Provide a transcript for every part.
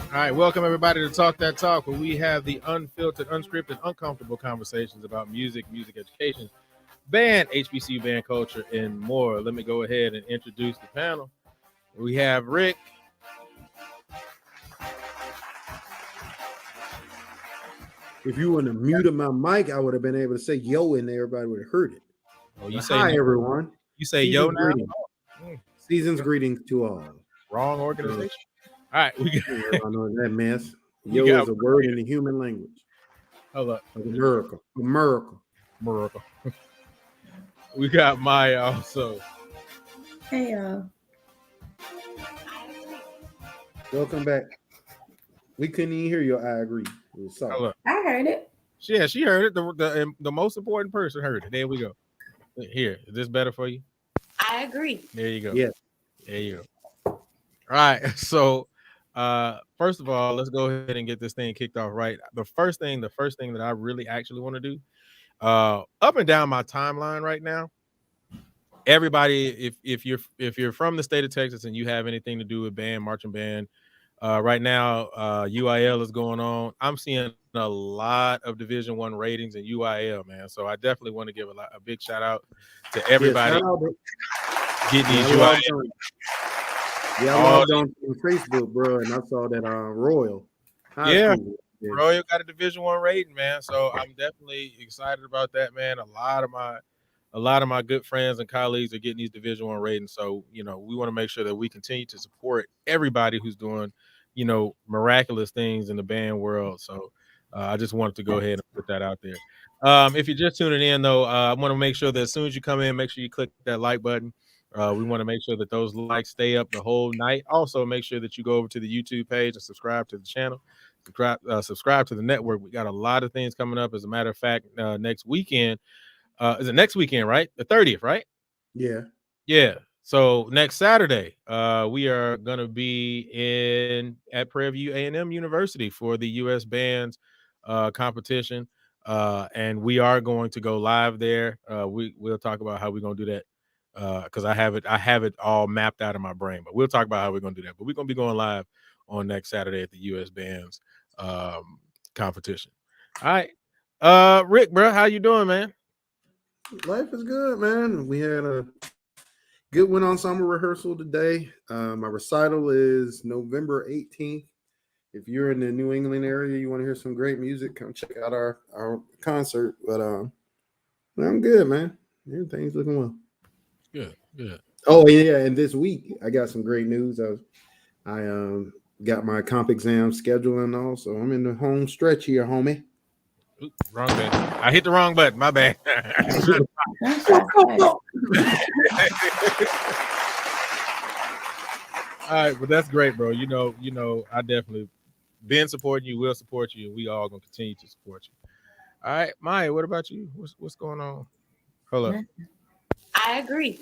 All right, welcome everybody to Talk That Talk, where we have the unfiltered, unscripted, uncomfortable conversations about music, music education, band, HBCU band culture, and more. Let me go ahead and introduce the panel. We have Rick. If you wouldn't have muted my mic, I would have been able to say yo and everybody would have heard it. Oh, you But say hi, no. everyone. You say Season's yo now? greetings. Mm. Season's greetings to all. Wrong organization. All right, we got, I know that mess. We Yo got- is a word in the human language. hold up. Like a miracle. A miracle. Miracle. We got Maya also. Hey, y'all. Welcome back. We couldn't even hear you. I agree. It was soft. Hold up. I heard it. Yeah, she heard it. The most important person heard it. There we go. Here, is this better for you? I agree. There you go. Yes. There you go. All right. So first of all, let's go ahead and get this thing kicked off right. The first thing that I really actually want to do, up and down my timeline right now, everybody, if you're from the state of Texas and you have anything to do with band, marching band, right now, UIL is going on. I'm seeing a lot of Division I ratings in UIL, man. So I definitely want to give a big shout out to everybody getting these UIL. Yeah, I logged on to Facebook, bro, and I saw that Royal. Royal got a Division I rating, man. So I'm definitely excited about that, man. A lot of my good friends and colleagues are getting these Division I ratings. So, we want to make sure that we continue to support everybody who's doing, miraculous things in the band world. So I just wanted to go ahead and put that out there. If you're just tuning in, though, I want to make sure that as soon as you come in, make sure you click that like button. We want to make sure that those likes stay up the whole night. Also, make sure that you go over to the YouTube page and subscribe to the channel. Subscribe to the network. We got a lot of things coming up. As a matter of fact, next weekend, is it next weekend, right? The 30th, right? Yeah. So next Saturday, we are going to be at Prairie View A&M University for the U.S. Bands competition, and we are going to go live there. We'll talk about how we're going to do that because I have it all mapped out in my brain. But we'll talk about how we're going to do that. But we're going to be going live on next Saturday at the U.S. Bands competition. All right, Rick, bro, how you doing, man? Life is good, man. We had a good one on summer rehearsal today. My recital is November 18th. If you're in the New England area, you want to hear some great music, come check out our concert. But I'm good, man. Everything's looking well. Good. Oh yeah, and this week I got some great news. I got my comp exam scheduled and all, so I'm in the home stretch here, homie. Oops, wrong button. I hit the wrong button. My bad. All right, but that's great, bro. I definitely been supporting you, will support you, and we all gonna continue to support you. All right, Maya, what about you? What's going on? Hold up. I agree.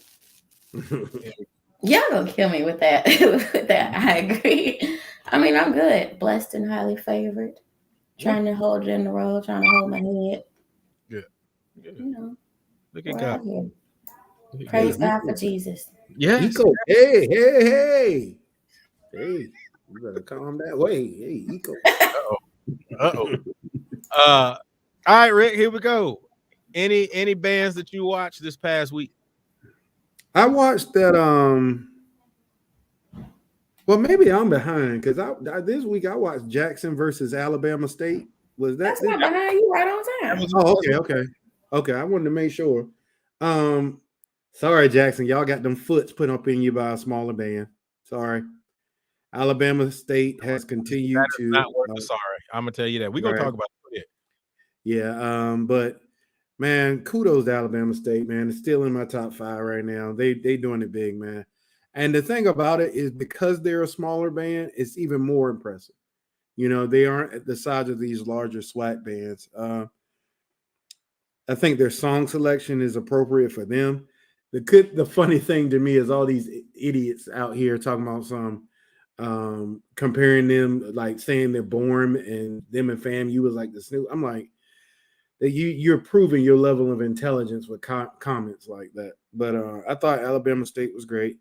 Y'all gonna kill me with that. With that, I agree. I mean, I'm good, blessed and highly favored. Trying to hold it in the road, trying to hold my head. Good. Look at God. Praise God for Jesus. Yes. Eco. Hey. You better calm that way. Hey, Eco. Uh-oh. All right, Rick, here we go. Any bands that you watched this past week? I watched that. Well, maybe I'm behind because this week I watched Jackson versus Alabama State. Was that? That's not behind you, right on time. Oh, okay. I wanted to make sure. Sorry, Jackson, y'all got them foots put up in you by a smaller band. Sorry. Alabama State has continued to. Not worth sorry. I'm gonna tell you that. We're gonna talk about it. Yeah. But man, kudos to Alabama State, man. It's still in my top 5 right now. They doing it big, man. And the thing about it is because they're a smaller band, it's even more impressive. You know, they aren't at the size of these larger SWAT bands. I think their song selection is appropriate for them. The funny thing to me is all these idiots out here talking about some comparing them, like saying they're Born and them and FAMU was like the Snoop. I'm like, that you're proving your level of intelligence with comments like that. But I thought Alabama State was great.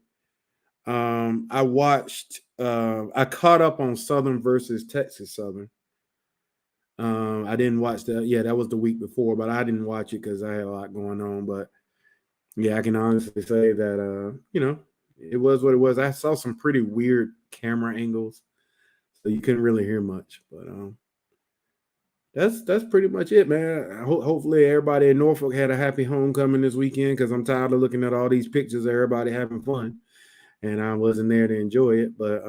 I caught up on Southern versus Texas Southern. I didn't watch that. Yeah, that was the week before, but I didn't watch it because I had a lot going on. But yeah, I can honestly say that it was what it was. I saw some pretty weird camera angles, so you couldn't really hear much. But that's pretty much it, man. Hopefully everybody in Norfolk had a happy homecoming this weekend because I'm tired of looking at all these pictures of everybody having fun, and I wasn't there to enjoy it. But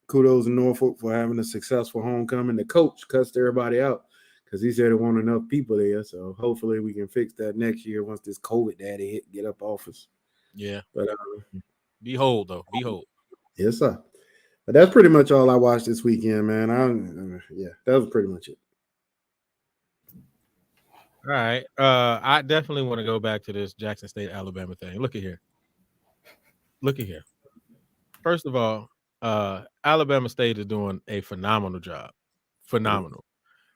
kudos to Norfolk for having a successful homecoming. The coach cussed everybody out because he said there weren't enough people there. So hopefully we can fix that next year once this COVID daddy get up office. Yeah. But behold, though. Behold. Yes, sir. But that's pretty much all I watched this weekend, man. Yeah, that was pretty much it. All right. I definitely want to go back to this Jackson State, Alabama thing. Look at here. First of all, Alabama State is doing a phenomenal job. Phenomenal.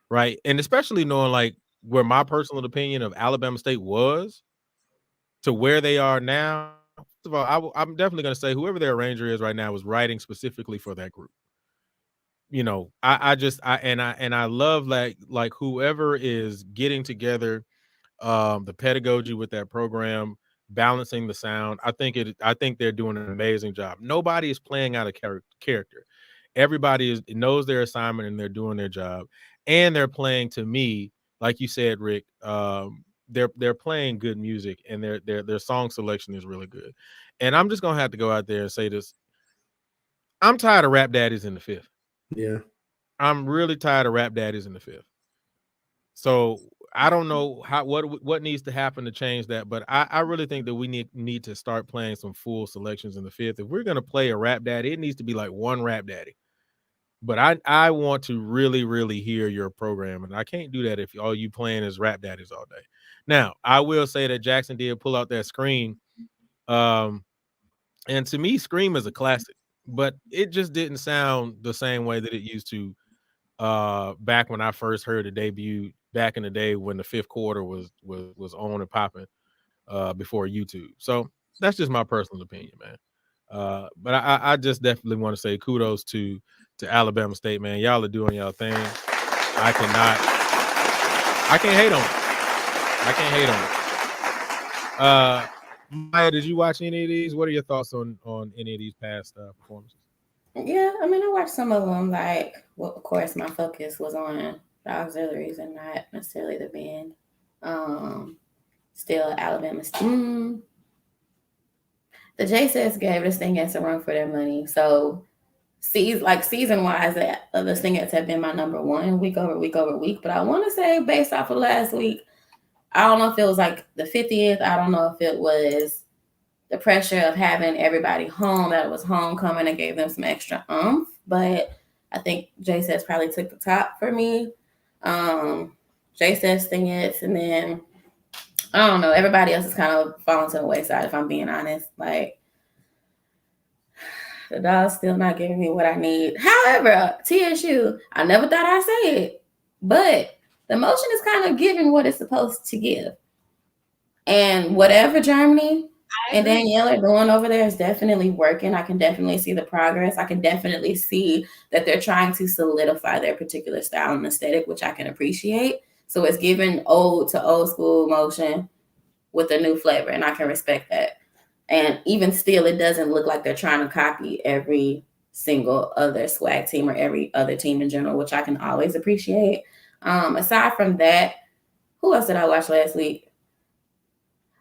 Right. And especially knowing like where my personal opinion of Alabama State was to where they are now. First of all, I'm definitely going to say whoever their arranger is right now is writing specifically for that group. You know, I love like whoever is getting together the pedagogy with that program, balancing the sound. I think they're doing an amazing job. Nobody is playing out of character. Everybody knows their assignment and they're doing their job. And they're playing, to me, like you said, Rick, they're playing good music and their song selection is really good. And I'm just gonna have to go out there and say this. I'm tired of rap daddies in the fifth. Yeah. I'm really tired of rap daddies in the fifth. So I don't know what needs to happen to change that, but I really think that we need to start playing some full selections in the fifth. If we're gonna play a rap daddy, it needs to be like one rap daddy. But I want to really, really hear your program, and I can't do that if all you playing is rap daddies all day. Now, I will say that Jackson did pull out that Scream, and to me, Scream is a classic, but it just didn't sound the same way that it used to back when I first heard it debut back in the day when the fifth quarter was on and popping before YouTube. So that's just my personal opinion, man. But I just definitely want to say kudos to Alabama State, man. Y'all are doing y'all thing. I can't hate on it. Maya, did you watch any of these? What are your thoughts on any of these past performances? Yeah, I mean, I watched some of them. Like, well, of course, my focus was on the auxiliaries and not necessarily the band. Still, Alabama. The JSS gave the Stingettes a run for their money. So, season-wise, the Stingettes have been my number one week over week over week. But I want to say, based off of last week, I don't know if it was like the 50th. I don't know if it was the pressure of having everybody home, that it was homecoming and gave them some extra oomph. But I think JSS probably took the top for me. JSS, Stingettes, and then I don't know. Everybody else is kind of falling to the wayside, if I'm being honest. Like, the dog's still not giving me what I need. However, TSU, I never thought I'd say it, but the motion is kind of giving what it's supposed to give. And whatever Germany and Danielle are doing over there is definitely working. I can definitely see the progress. I can definitely see that they're trying to solidify their particular style and aesthetic, which I can appreciate. So it's giving old to old school motion with a new flavor, and I can respect that. And even still, it doesn't look like they're trying to copy every single other swag team or every other team in general, which I can always appreciate. Aside from that, who else did I watch last week?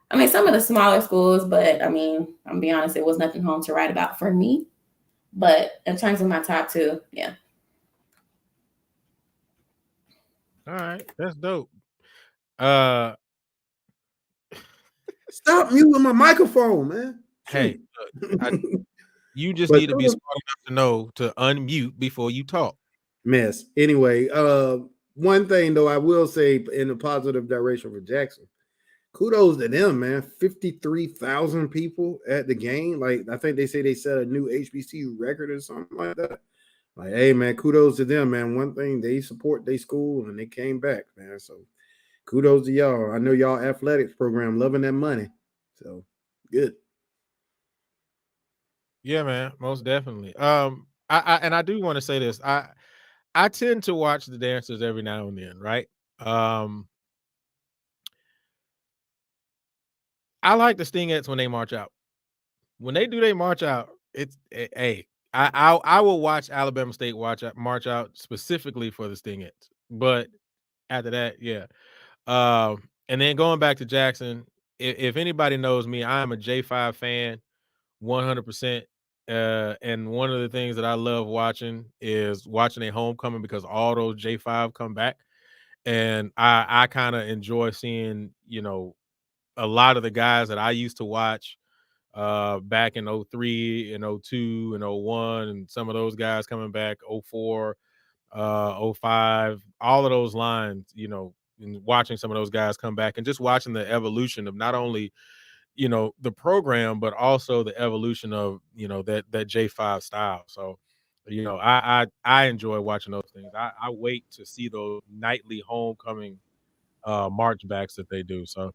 I mean, some of the smaller schools, but I mean, I'm be honest, it was nothing home to write about for me. But in terms of my top two, yeah. All right, that's dope. Stop muting my microphone, man. Hey, look, you just But need to be smart enough to know to unmute before you talk. Mess. Anyway, one thing though I will say in a positive direction for Jackson. Kudos to them, man. 53,000 people at the game. Like, I think they say they set a new HBCU record or something like that. Like, hey, man, kudos to them, man. One thing, they support their school and they came back, man. So kudos to y'all. I know y'all athletics program loving that money. So good. Yeah, man, most definitely. I do want to say this. I tend to watch the dancers every now and then, right? I like the Stingettes when they march out. When they do they march out, it's hey, I will watch Alabama State march out specifically for the Stingettes. But after that, yeah. And then going back to Jackson, if anybody knows me, I am a J5 fan, 100%. And one of the things that I love watching is watching a homecoming because all those J5 come back, and I kind of enjoy seeing, you know, a lot of the guys that I used to watch back in 03 and 02 and 01, and some of those guys coming back 04, 05, all of those lines, you know, and watching some of those guys come back and just watching the evolution of not only, you know, the program, but also the evolution of, you know, that J5 style. So, you know, I enjoy watching those things. I wait to see those nightly homecoming march backs that they do. So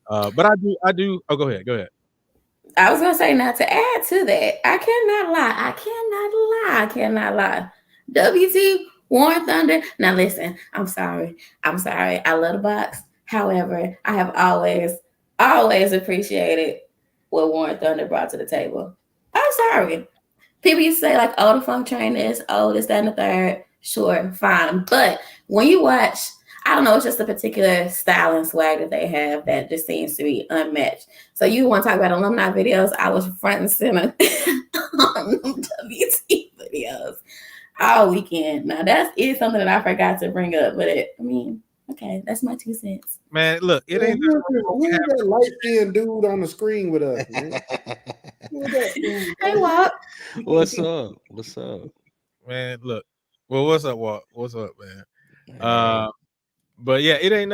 but I do. Oh, go ahead. I was gonna say, not to add to that, I cannot lie. WT Warren Thunder. Now listen, I'm sorry. I love the box. However, I have always appreciated what Warren Thunder brought to the table. I'm sorry. People used to say like, oh, the funk train is, oh, this, that, and the third. Sure, fine. But when you watch, I don't know, it's just a particular style and swag that they have that just seems to be unmatched. So you want to talk about alumni videos? I was front and center on WT videos all weekend. Now that is something that I forgot to bring up, but okay, that's my 2 cents. Man, look, it ain't who's that light-skinned dude on the screen with us, man? Hey, Walt. What's up? Man, look. Well, what's up, Walt? What's up, man? But yeah, there's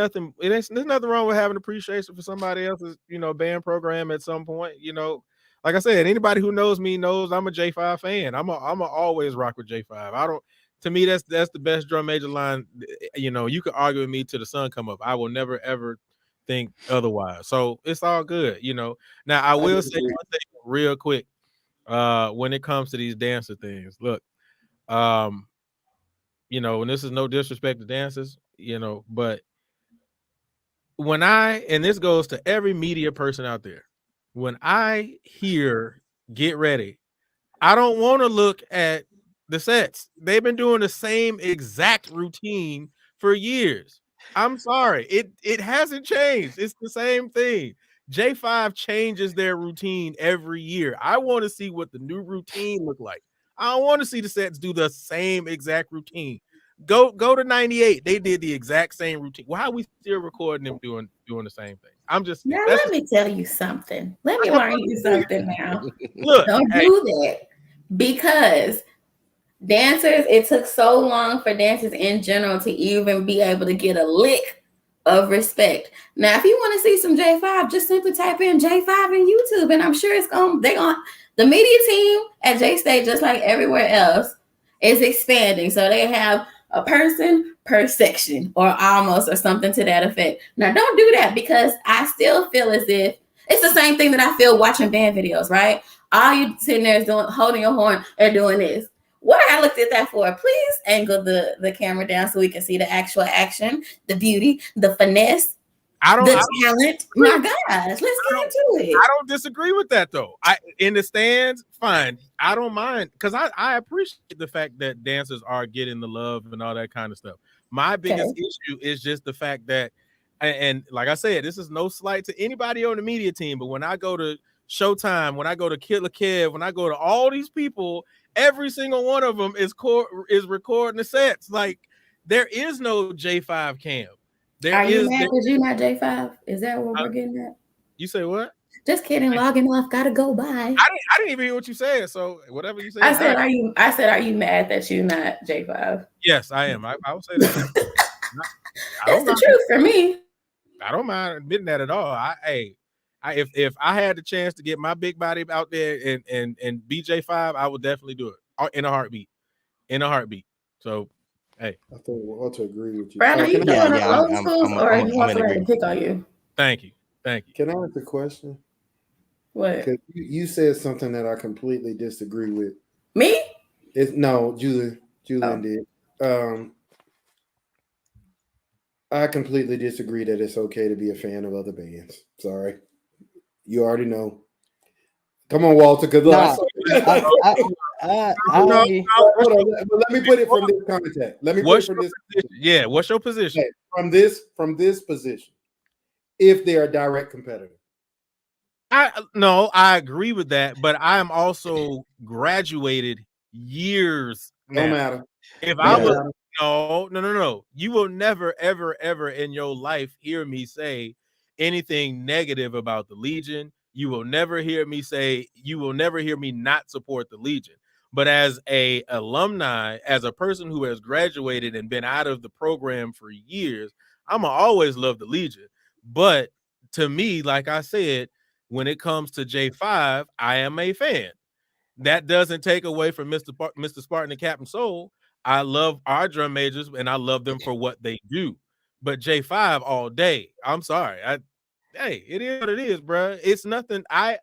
nothing wrong with having appreciation for somebody else's, you know, band program at some point. You know, like I said, anybody who knows me knows I'm a J5 fan. I'm a always rock with J5. To me, that's the best drum major line. You know, you could argue with me till the sun come up. I will never ever think otherwise. So it's all good, you know. Now I will say one thing real quick. When it comes to these dancer things, look, you know, and this is no disrespect to dancers, you know, but and this goes to every media person out there, when I hear get ready, I don't want to look at the sets. They've been doing the same exact routine for years. I'm sorry. It hasn't changed. It's the same thing. J5 changes their routine every year. I want to see what the new routine look like. I don't want to see the sets do the same exact routine. Go to 98. They did the exact same routine. Why are we still recording them doing the same thing? I'm just now. Let me tell you something. Let me learn you something now. Look, don't do that, because dancers, it took so long for dancers in general to even be able to get a lick of respect. Now, if you want to see some J5, just simply type in J5 in YouTube, and I'm sure the media team at J State, just like everywhere else, is expanding. So they have a person per section or something to that effect. Now, don't do that, because I still feel as if it's the same thing that I feel watching band videos, right? All you sitting there is holding your horn and doing this. What I looked at that for? Please angle the camera down so we can see the actual action, the beauty, the finesse, the talent. My gosh, let's get into it. I don't disagree with that, though. In the stands, fine. I don't mind, because I appreciate the fact that dancers are getting the love and all that kind of stuff. My biggest issue is just the fact that, and like I said, this is no slight to anybody on the media team, but when I go to Showtime, when I go to Killer Kev, when I go to all these people, every single one of them is recording the sets. Like, there is no J5 cam. Are you mad because you're not J5? Is that what we're getting at? You say what? Just kidding. Logging off. Gotta go. Bye. I didn't even hear what you said. So whatever you said. I said, are you mad that you're not J5? Yes, I am. I would say that. That's the truth for me. I don't mind admitting that at all. If I had the chance to get my big body out there and BJ5, I would definitely do it in a heartbeat. So, hey, I think we'll all to agree with you. Brad, are you doing old schools or you want somebody to pick on you? Thank you. Can I ask a question? What? You said something that I completely disagree with. Me? Julian did. I completely disagree that it's okay to be a fan of other bands. Sorry. You already know. Come on, Walter. Good luck. Hold on. Let me put it from this context. What's your position? Okay, from this position, if they're a direct competitor. I agree with that, but I am also graduated years now. No matter. If I was no. You will never, ever in your life hear me say anything negative about the Legion. You will never hear me not support the Legion. But as a alumni, as a person who has graduated and been out of the program for years, I'ma always love the Legion. But to me, like I said, when it comes to J5, I am a fan. That doesn't take away from Mr. Spartan and Captain Soul. I love our drum majors and I love them for what they do. But J5 all day. I'm sorry. It is what it is, bro. It's nothing. I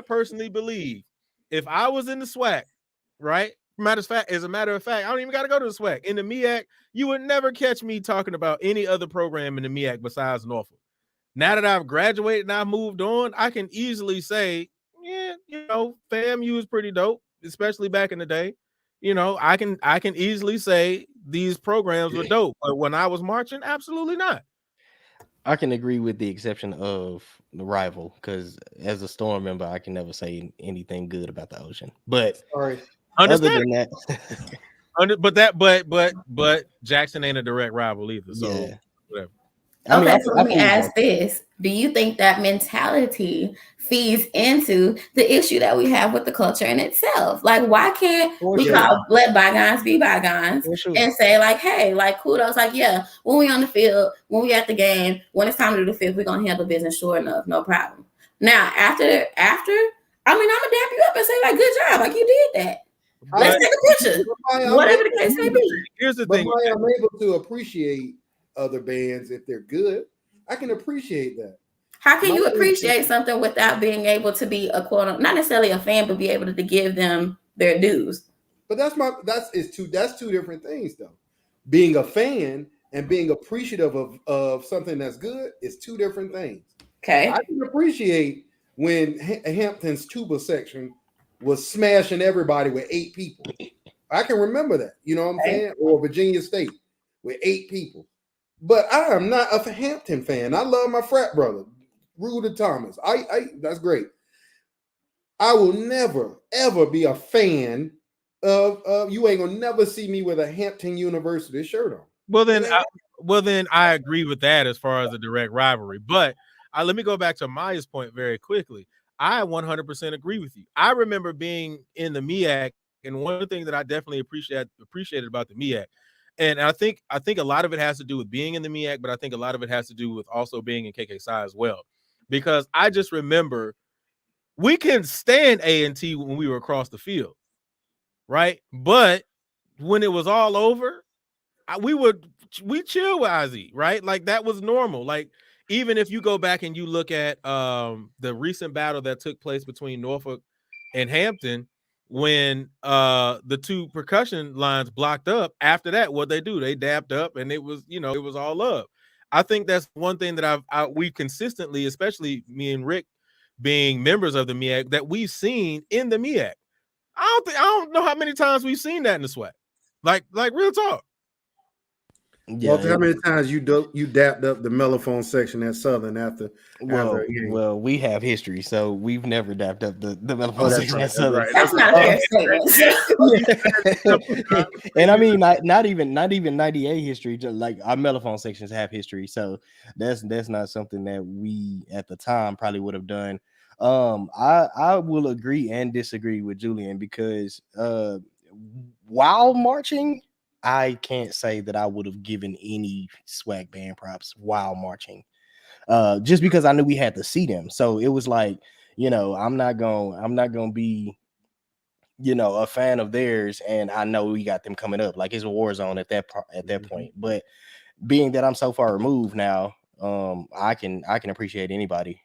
personally believe if I was in the SWAC, right? As a matter of fact, I don't even got to go to the SWAC. In the MEAC, you would never catch me talking about any other program in the MEAC besides Norfolk. Now that I've graduated and I've moved on, I can easily say, FAMU is pretty dope, especially back in the day. I can easily say these programs were dope, but when I was marching, absolutely not. I can agree with the exception of the Rival, because as a Storm member, I can never say anything good about the Ocean. But other than that, but Jackson ain't a direct rival either. So whatever. So let me ask this. Do you think that mentality feeds into the issue that we have with the culture in itself? Like, why can't let bygones be bygones and say, like, hey, like, kudos, like, yeah, when we on the field, when we at the game, when it's time to do the fifth, we're going to handle business sure enough, no problem. Now, after, I'm going to dap you up and say, like, good job, like, you did that. Let's take a picture, whatever the case may be. Here's the thing. I'm able to appreciate other bands if they're good. I can appreciate that. How can you appreciate something without being able to be a quote, not necessarily a fan, but be able to give them their dues? But that's two different things though. Being a fan and being appreciative of something that's good is two different things. Okay. I can appreciate when Hampton's tuba section was smashing everybody with 8 people. I can remember that, you know what I'm saying? Or Virginia State with 8 people. But I am not a Hampton fan. I love my frat brother, Rudy Thomas. That's great. I will never, ever be a fan of you ain't gonna never see me with a Hampton University shirt on. Well, then I agree with that as far as a direct rivalry. But let me go back to Maya's point very quickly. I 100% agree with you. I remember being in the MEAC, and one of the things that I definitely appreciated about the MEAC, and I think a lot of it has to do with being in the MEAC, but I think a lot of it has to do with also being in KKSI as well. Because I just remember we can stand A&T when we were across the field, right? But when it was all over, we chill with IZ, right? Like that was normal. Like even if you go back and you look at the recent battle that took place between Norfolk and Hampton, when the 2 percussion lines blocked up, after that, what they do, they dapped up and it was all love. I think that's one thing that we consistently, especially me and Rick being members of the MEAC, that we've seen in the MEAC. I don't know how many times we've seen that in the SWAC. Like real talk. Yeah, how many times you dapped up the mellophone section at Southern after? Well, we have history, so we've never dapped up the mellophone section at Southern. Right. That's not a fair statement. And I mean, not even 98 history. Just like our mellophone sections have history, so that's not something that we at the time probably would have done I will agree and disagree with Julian because while marching, I can't say that I would have given any swag band props while marching. Just because I knew we had to see them. So it was like, I'm not gonna be, a fan of theirs, and I know we got them coming up. Like it's a war zone at that point. But being that I'm so far removed now, I can appreciate anybody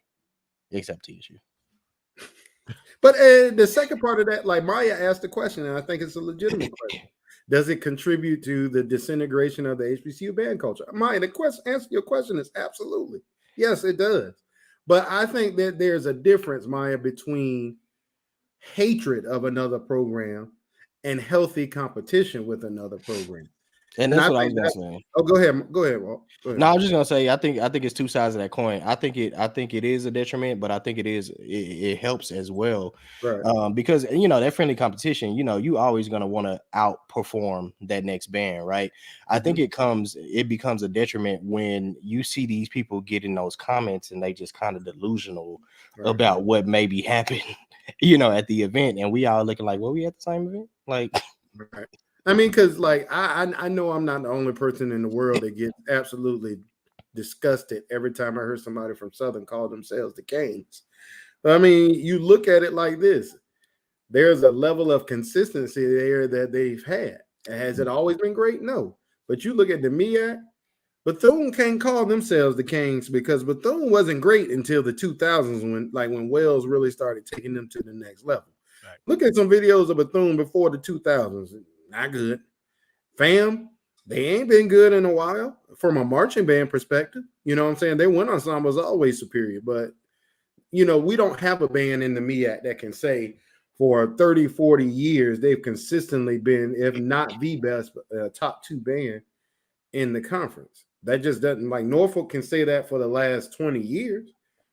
except TSU. But the second part of that, like Maya asked the question, and I think it's a legitimate question. Does it contribute to the disintegration of the HBCU band culture? Maya, the answer to your question is absolutely. Yes, it does. But I think that there's a difference, Maya, between hatred of another program and healthy competition with another program. And that's what I was gonna say. Oh, go ahead, Walt. Go ahead. No, I was just gonna say I think it's two sides of that coin. I think it is a detriment, but I think it helps as well. Right. Because that friendly competition, you always gonna want to outperform that next band, right? I think it becomes a detriment when you see these people getting those comments and they just kind of delusional about what maybe happened, at the event, and we all looking like, well, we at the same event, like. Right. I mean, because like I know I'm not the only person in the world that gets absolutely disgusted every time I hear somebody from Southern call themselves the Canes. I mean, you look at it like this: there's a level of consistency there that they've had. Has it always been great? No. But you look at the MEAC, Bethune can't call themselves the Canes because Bethune wasn't great until the 2000s when Wells really started taking them to the next level. Right. Look at some videos of Bethune before the 2000s. Not good. Fam, they ain't been good in a while from a marching band perspective. You know what I'm saying? Their wind ensemble is always superior, but we don't have a band in the MEAC that can say for 30, 40 years they've consistently been, if not the best, top two band in the conference. That just doesn't, like, Norfolk can say that for the last 20 years,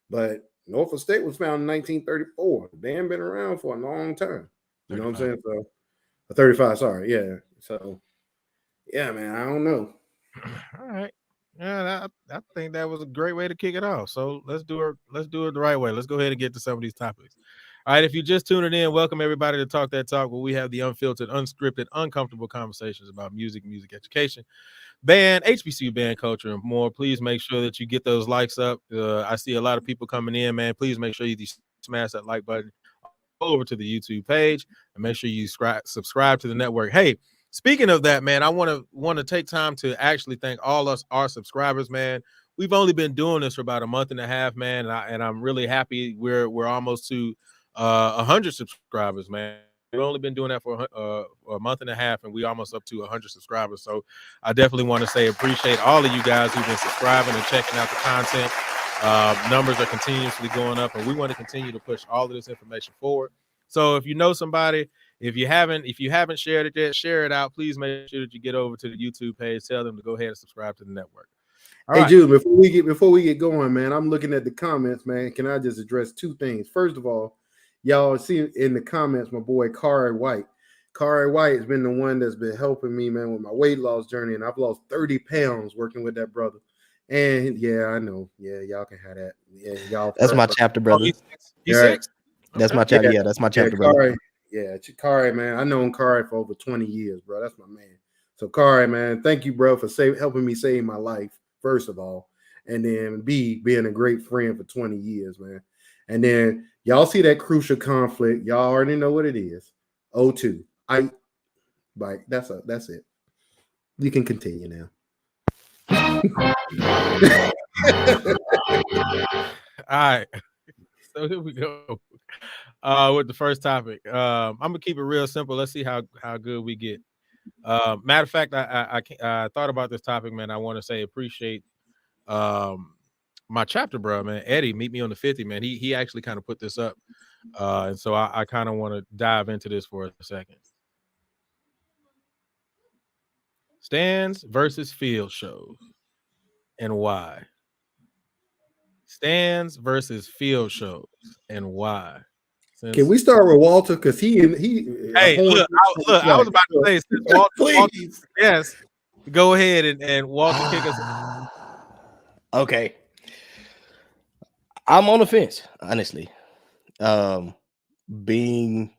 but Norfolk State was founded in 1934. The band been around for a long time. You know what I'm saying? So 35, sorry. Yeah. So, yeah, man, I don't know. All right. Yeah, I think that was a great way to kick it off. So let's do it the right way. Let's go ahead and get to some of these topics. All right, if you just tuned in, welcome everybody to Talk That Talk, where we have the unfiltered, unscripted, uncomfortable conversations about music education, band, HBCU band culture, and more. Please make sure that you get those likes up. I see a lot of people coming in, man. Please make sure you smash that like button over to the YouTube page and make sure you subscribe to the network. Hey, speaking of that, man, I want to take time to actually thank all our subscribers, man. We've only been doing this for about a month and a half, man, and I'm really happy. We're almost to 100 subscribers, man. We've only been doing that for a month and a half, and we almost up to 100 subscribers. So I definitely want to say appreciate all of you guys who've been subscribing and checking out the content. Numbers are continuously going up, and we want to continue to push all of this information forward. So if you know somebody, if you haven't shared it yet, share it out. Please make sure that you get over to the YouTube page. Tell them to go ahead and subscribe to the network. All right. Jude, before we get going, man, I'm looking at the comments, man. Can I just address two things? First of all, y'all see in the comments my boy Kari White. Kari White has been the one that's been helping me, man, with my weight loss journey, and I've lost 30 pounds working with that brother. And yeah, I know. Yeah, y'all can have that. Yeah, y'all. That's my chapter brother. He's 6? That's my chapter. Yeah, that's my chapter brother. Kari, man. I known Kari for over 20 years, bro. That's my man. So Kari, man, thank you, bro, for helping me save my life, first of all. And then B, being a great friend for 20 years, man. And then y'all see that crucial conflict. Y'all already know what it is. O2. That's it. You can continue now. All right, so here we go with the first topic. I'm gonna keep it real simple. Let's see how good we get. Matter of fact, I thought about this topic, man. I want to say appreciate my chapter bro, man, Eddie. Meet me on the 50, man. He actually kind of put this up, and so I kind of want to dive into this for a second. Stands versus field shows, and why? Stands versus field shows, and why? Can we start with Walter? Because he. Hey, look! I was about to say, since Walter, yes, go ahead and Walter kick us. Okay, I'm on the fence, honestly. Being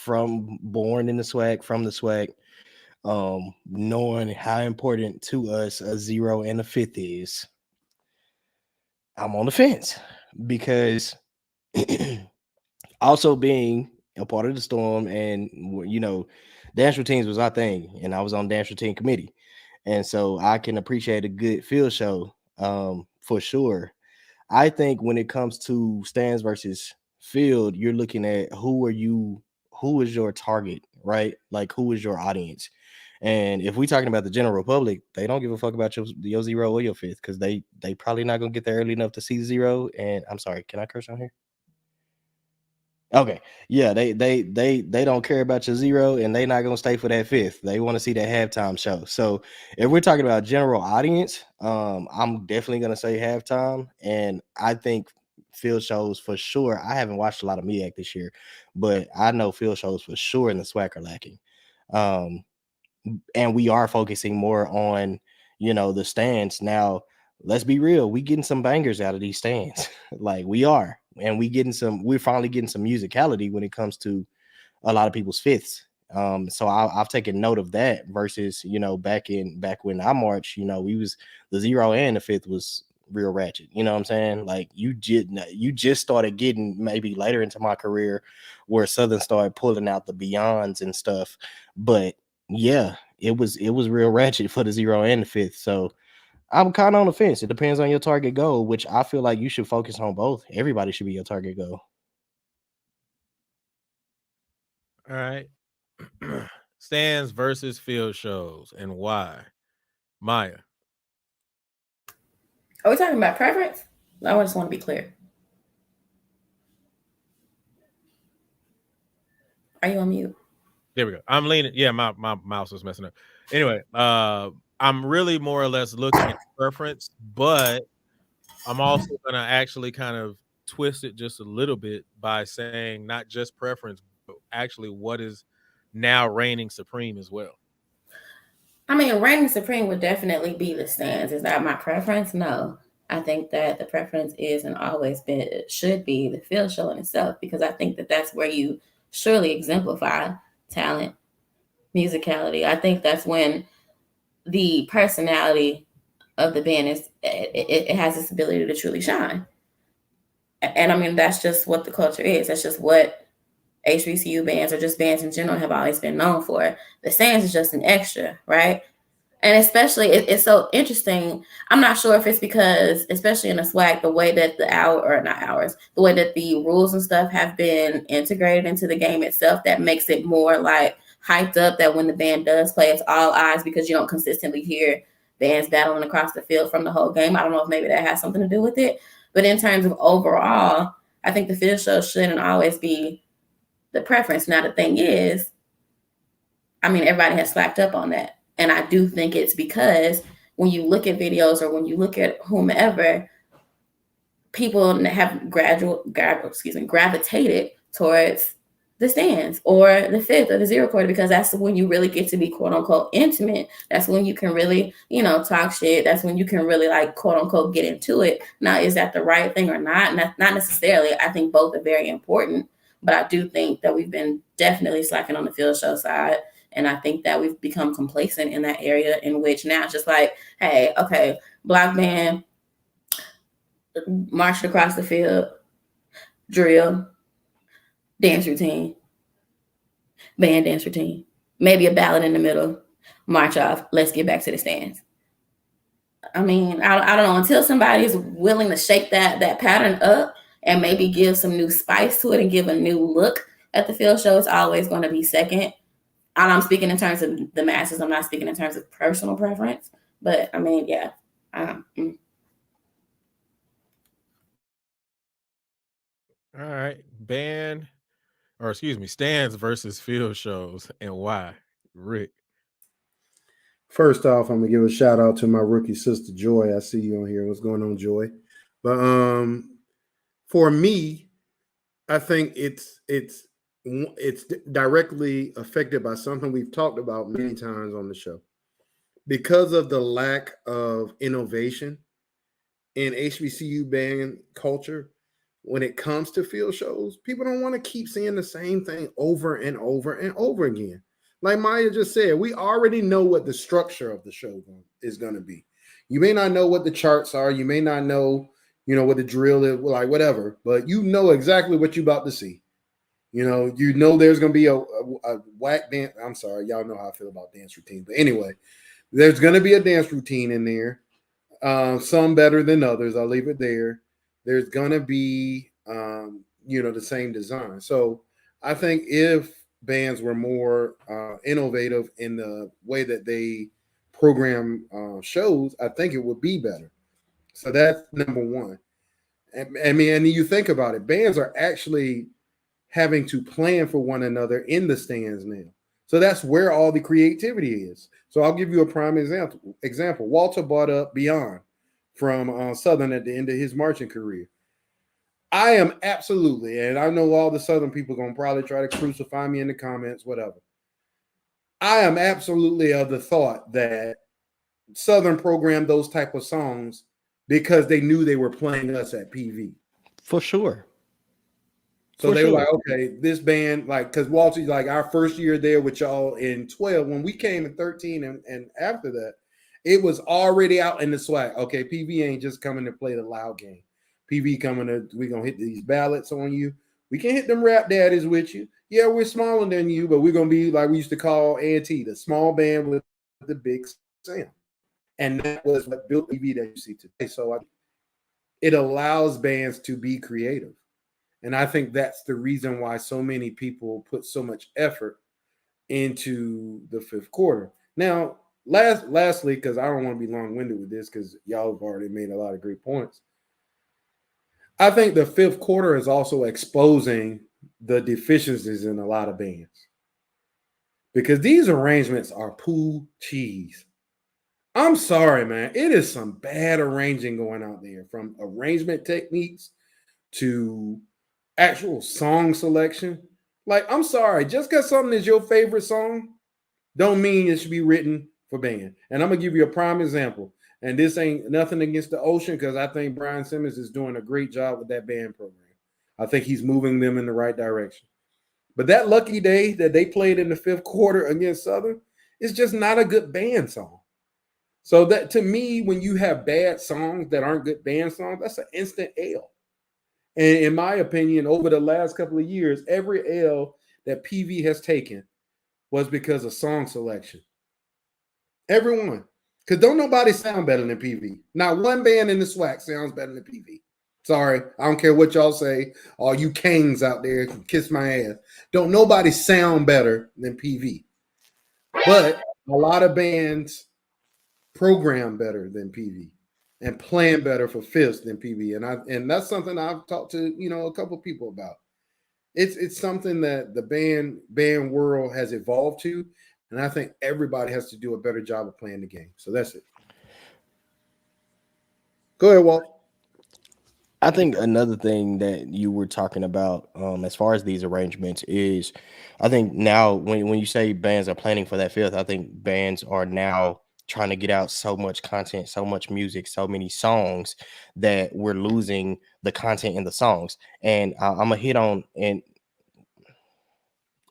born in the swag, from the swag, knowing how important to us a 0 and a 5th is, I'm on the fence because also being a part of the Storm, and dance routines was our thing, and I was on dance routine committee, and so I can appreciate a good field show for sure. I think when it comes to stands versus field, you're looking at who is your target, right? Like, who is your audience? And if we're talking about the general public, they don't give a fuck about your 0 or your 5th, because they probably not gonna get there early enough to see 0. And I'm sorry, can I curse on here? Okay, yeah, they don't care about your 0, and they not gonna stay for that 5th. They want to see that halftime show. So if we're talking about general audience, I'm definitely gonna say halftime, and I think field shows for sure. I haven't watched a lot of MEAC this year, but I know field shows for sure in the SWAC are lacking. And we are focusing more on the stands now. Let's be real, we getting some bangers out of these stands. Like, we are, and we're finally getting some musicality when it comes to a lot of people's 5ths. So I've taken note of that versus back when I marched, we was the 0 and the 5th was real ratchet. You know what I'm saying? Like, you just started getting, maybe later into my career, where Southern started pulling out the beyonds and stuff. But yeah, it was real ratchet for the 0 and the 5th. So I'm kind of on the fence. It depends on your target goal, which I feel like you should focus on both. Everybody should be your target goal. All right. Stands versus field shows, and why? Maya. Are we talking about preference? I just want to be clear. Are you on mute? There we go. I'm leaning. Yeah, my mouse is messing up. Anyway, I'm really more or less looking at preference, but I'm also gonna actually kind of twist it just a little bit by saying not just preference, but actually what is now reigning supreme as well. I mean, reigning supreme would definitely be the stands. Is that my preference? No. I think that the preference is and always should be the field show in itself, because I think that that's where you surely exemplify talent, musicality. I think that's when the personality of the band it has this ability to truly shine. And I mean, that's just what the culture is. That's just what HBCU bands, or just bands in general, have always been known for. The stands is just an extra, right? And especially, it's so interesting. I'm not sure if it's because, especially in the SWAC, the way that the way that the rules and stuff have been integrated into the game itself, that makes it more like hyped up, that when the band does play, it's all eyes, because you don't consistently hear bands battling across the field from the whole game. I don't know if maybe that has something to do with it. But in terms of overall, I think the field show shouldn't always be the preference. Now, the thing is, I mean, everybody has slacked up on that. And I do think it's because when you look at videos, or when you look at whomever, people have gravitated towards the stands or the 5th or the 0 quarter, because that's when you really get to be quote unquote intimate. That's when you can really, talk shit. That's when you can really, like, quote unquote get into it. Now, is that the right thing or not? Not necessarily. I think both are very important, but I do think that we've been definitely slacking on the field show side. And I think that we've become complacent in that area, in which now it's just like, hey, okay, block band, marched across the field, drill, dance routine, band dance routine, maybe a ballad in the middle, march off, let's get back to the stands. I mean, I don't know, until somebody is willing to shake that pattern up and maybe give some new spice to it and give a new look at the field show, it's always going to be second. And I'm speaking in terms of the masses. I'm not speaking in terms of personal preference. But I mean, yeah. All right. Stands versus field shows, and why? Rick. First off, I'm gonna give a shout out to my rookie sister Joy. I see you on here. What's going on, Joy? But for me, I think it's directly affected by something we've talked about many times on the show. Because of the lack of innovation in HBCU band culture, when it comes to field shows, people don't want to keep seeing the same thing over and over and over again. Like Maya just said, we already know what the structure of the show is going to be. You may not know what the charts are. You may not know, what the drill is, like whatever, but you know exactly what you're about to see. You know there's going to be a whack dance. I'm sorry. Y'all know how I feel about dance routine. But anyway, there's going to be a dance routine in there. Some better than others. I'll leave it there. There's going to be, the same design. So I think if bands were more innovative in the way that they program shows, I think it would be better. So that's number one. And you think about it, bands are actually having to plan for one another in the stands now. So that's where all the creativity is. So I'll give you a prime example. Walter brought up Beyond from Southern at the end of his marching career. I am absolutely, and I know all the Southern people are going to probably try to crucify me in the comments, whatever. I am absolutely of the thought that Southern programmed those type of songs because they knew they were playing us at PV. For sure. So they were like, okay, this band, like, because Walter's like our first year there with y'all in 12. When we came in 13 and after that, it was already out in the swag. Okay, PV ain't just coming to play the loud game. PV coming to, we're going to hit these ballads on you. We can hit them rap daddies with you. Yeah, we're smaller than you, but we're going to be like we used to call A&T, the small band with the big sound. And that was what built PV that you see today. So it allows bands to be creative. And I think that's the reason why so many people put so much effort into the fifth quarter. Now, lastly, because I don't want to be long-winded with this because y'all have already made a lot of great points. I think the fifth quarter is also exposing the deficiencies in a lot of bands. Because these arrangements are poo cheese. I'm sorry, man. It is some bad arranging going out there, from arrangement techniques to actual song selection. Like, I'm sorry, just because something is your favorite song don't mean it should be written for band. And I'm gonna give you a prime example. And this ain't nothing against the Ocean, because I think Brian Simmons is doing a great job with that band program. I think he's moving them in the right direction. But that Lucky Day that they played in the fifth quarter against Southern is just not a good band song. So that, to me, when you have bad songs that aren't good band songs, that's an instant L. And in my opinion, over the last couple of years, every L that PV has taken was because of song selection. Everyone. Because don't nobody sound better than PV. Not one band in the SWAC sounds better than PV. Sorry, I don't care what y'all say. All you kings out there can kiss my ass. Don't nobody sound better than PV. But a lot of bands program better than PV and plan better for fifths than PV. And that's something I've talked to, a couple people about. It's something that the band world has evolved to. And I think everybody has to do a better job of playing the game. So that's it. Go ahead, Walt. I think another thing that you were talking about as far as these arrangements is, I think now when you say bands are planning for that fifth, I think bands are now trying to get out so much content, so much music, so many songs that we're losing the content in the songs. And I'm going to hit on, and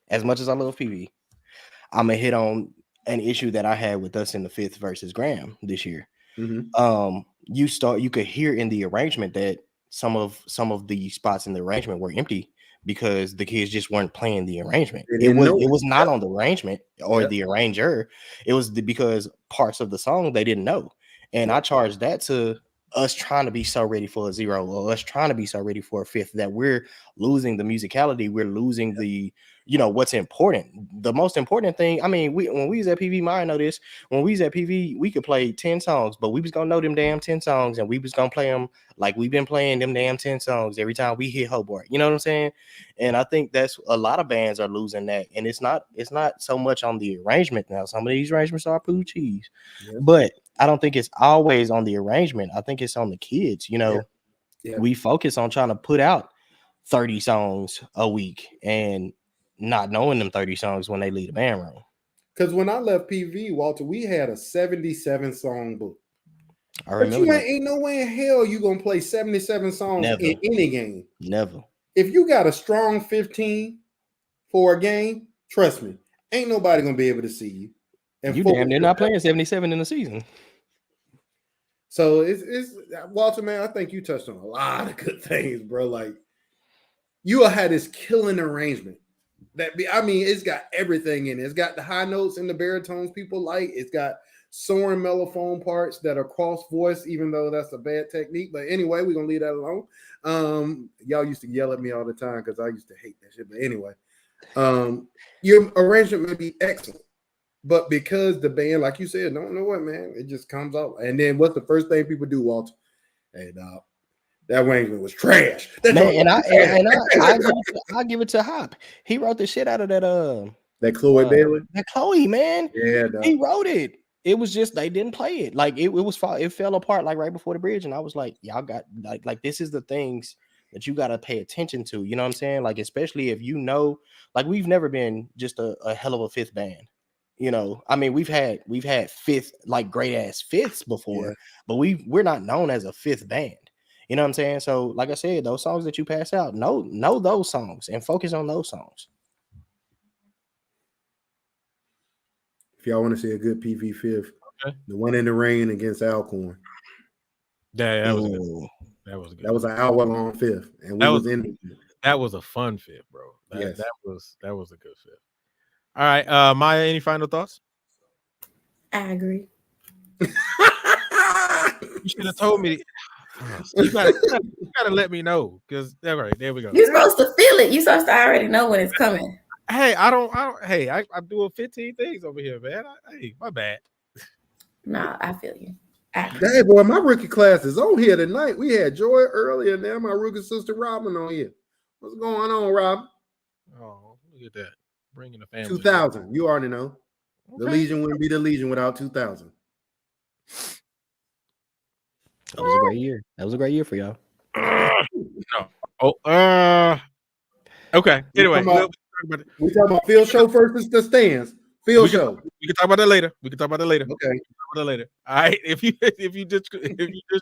as much as I love PV, I'm gonna hit on an issue that I had with us in the fifth versus Graham this year. Mm-hmm. You could hear in the arrangement that some of the spots in the arrangement were empty because the kids just weren't playing the arrangement. It was not on the arrangement or the arranger. It was because parts of the song they didn't know. And I charged that to us trying to be so ready for a zero, or us trying to be so ready for a fifth, that we're losing the musicality. We're losing the, what's important. The most important thing, I mean, when we was at PV, I know this, when we was at PV, we could play 10 songs, but we was gonna know them damn 10 songs, and we was gonna play them like we've been playing them damn 10 songs every time we hit Hobart. You know what I'm saying? And I think that's a lot of bands are losing that. And it's not so much on the arrangement now. Some of these arrangements are poo cheese, but I don't think it's always on the arrangement. I think it's on the kids. We focus on trying to put out 30 songs a week and not knowing them 30 songs when they leave the band room. Because when I left PV, Walter, we had a 77 song book. I But remember you that. ain't no way in hell you gonna play 77 songs Never. in any game. Never. If you got a strong 15 for a game, trust me, ain't nobody gonna be able to see you. And You damn near not playing 77 in the season. So it's Walter, man. I think you touched on a lot of good things, bro. Like you had this killing arrangement. It's got everything in it. It's got the high notes and the baritones people like. It's got soaring mellophone parts that are cross voice, even though that's a bad technique. But anyway, we're gonna leave that alone. Y'all used to yell at me all the time because I used to hate that shit. But anyway, your arrangement may be excellent, but because the band, like you said, don't know what, man, it just comes out. And then what's the first thing people do, Walter? Hey, dog, that arrangement was trash. Man, I give it to Hop. He wrote the shit out of that Chloe Bailey. That Chloe, man. Yeah, dog. He wrote it. It was just they didn't play it. Like it fell apart like right before the bridge. And I was like, y'all got like this is the things that you got to pay attention to. You know what I'm saying? Like, especially if you know, like we've never been just a hell of a fifth band. You know, I mean, we've had fifth, like great ass fifths before, but we're not known as a fifth band. You know what I'm saying? So, like I said, those songs that you pass out, know those songs and focus on those songs. If y'all want to see a good PV fifth, the one in the rain against Alcorn. Yeah, that was good. That was good. That was an hour-long fifth, and we was in. That was a fun fifth, bro. Yes. That was a good fifth. All right, Maya, any final thoughts? I agree. You should have told me. You gotta let me know, because all right, there we go. You're supposed to feel it. You're supposed to already know when it's coming. Hey, I'm doing 15 things over here, man. Hey, my bad. No, I feel you. Hey, boy, my rookie class is on here tonight. We had Joy earlier, and now my rookie sister Robin on here. What's going on, Rob? Oh, look at that. Bringing the family. 2000. You already know. Okay. The Legion wouldn't be the Legion without 2000. That was a great year. That was a great year for y'all. No. Okay. Anyway, we talking about field show versus the stands. Field show. We can talk about that later. Okay. Talk about that later. All right. If you just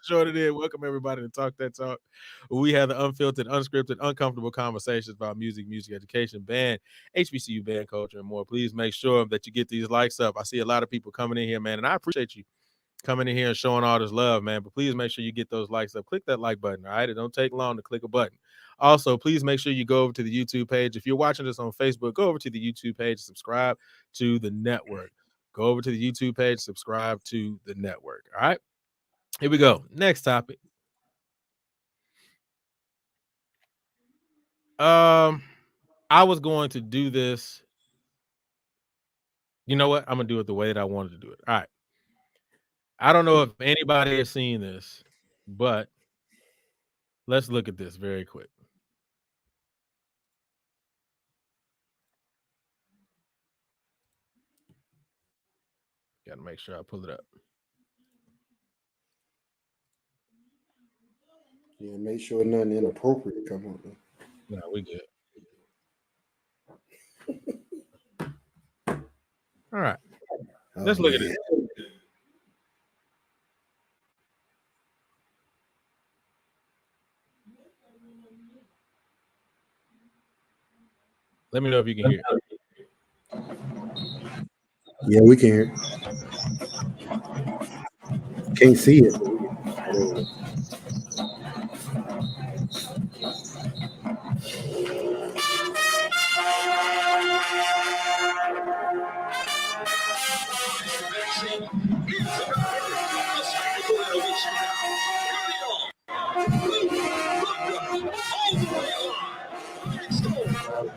joined in, welcome everybody to Talk That Talk. We have the unfiltered, unscripted, uncomfortable conversations about music education, band, HBCU band culture, and more. Please make sure that you get these likes up. I see a lot of people coming in here, man, and I appreciate you coming in here and showing all this love, man. But please make sure you get those likes up. Click that like button, all right? It don't take long to click a button. Also, please make sure you go over to the YouTube page. If you're watching this on Facebook, go over to the YouTube page, subscribe to the network. Go over to the YouTube page, subscribe to the network, all right? Here we go. Next topic. I was going to do this. You know what? I'm going to do it the way that I wanted to do it. All right. I don't know if anybody has seen this, but let's look at this very quick. Got to make sure I pull it up. Yeah, make sure nothing inappropriate come up. No, we good. All right. Let's look at it. Let me know if you can hear it. Yeah, we can hear it. Can't see it.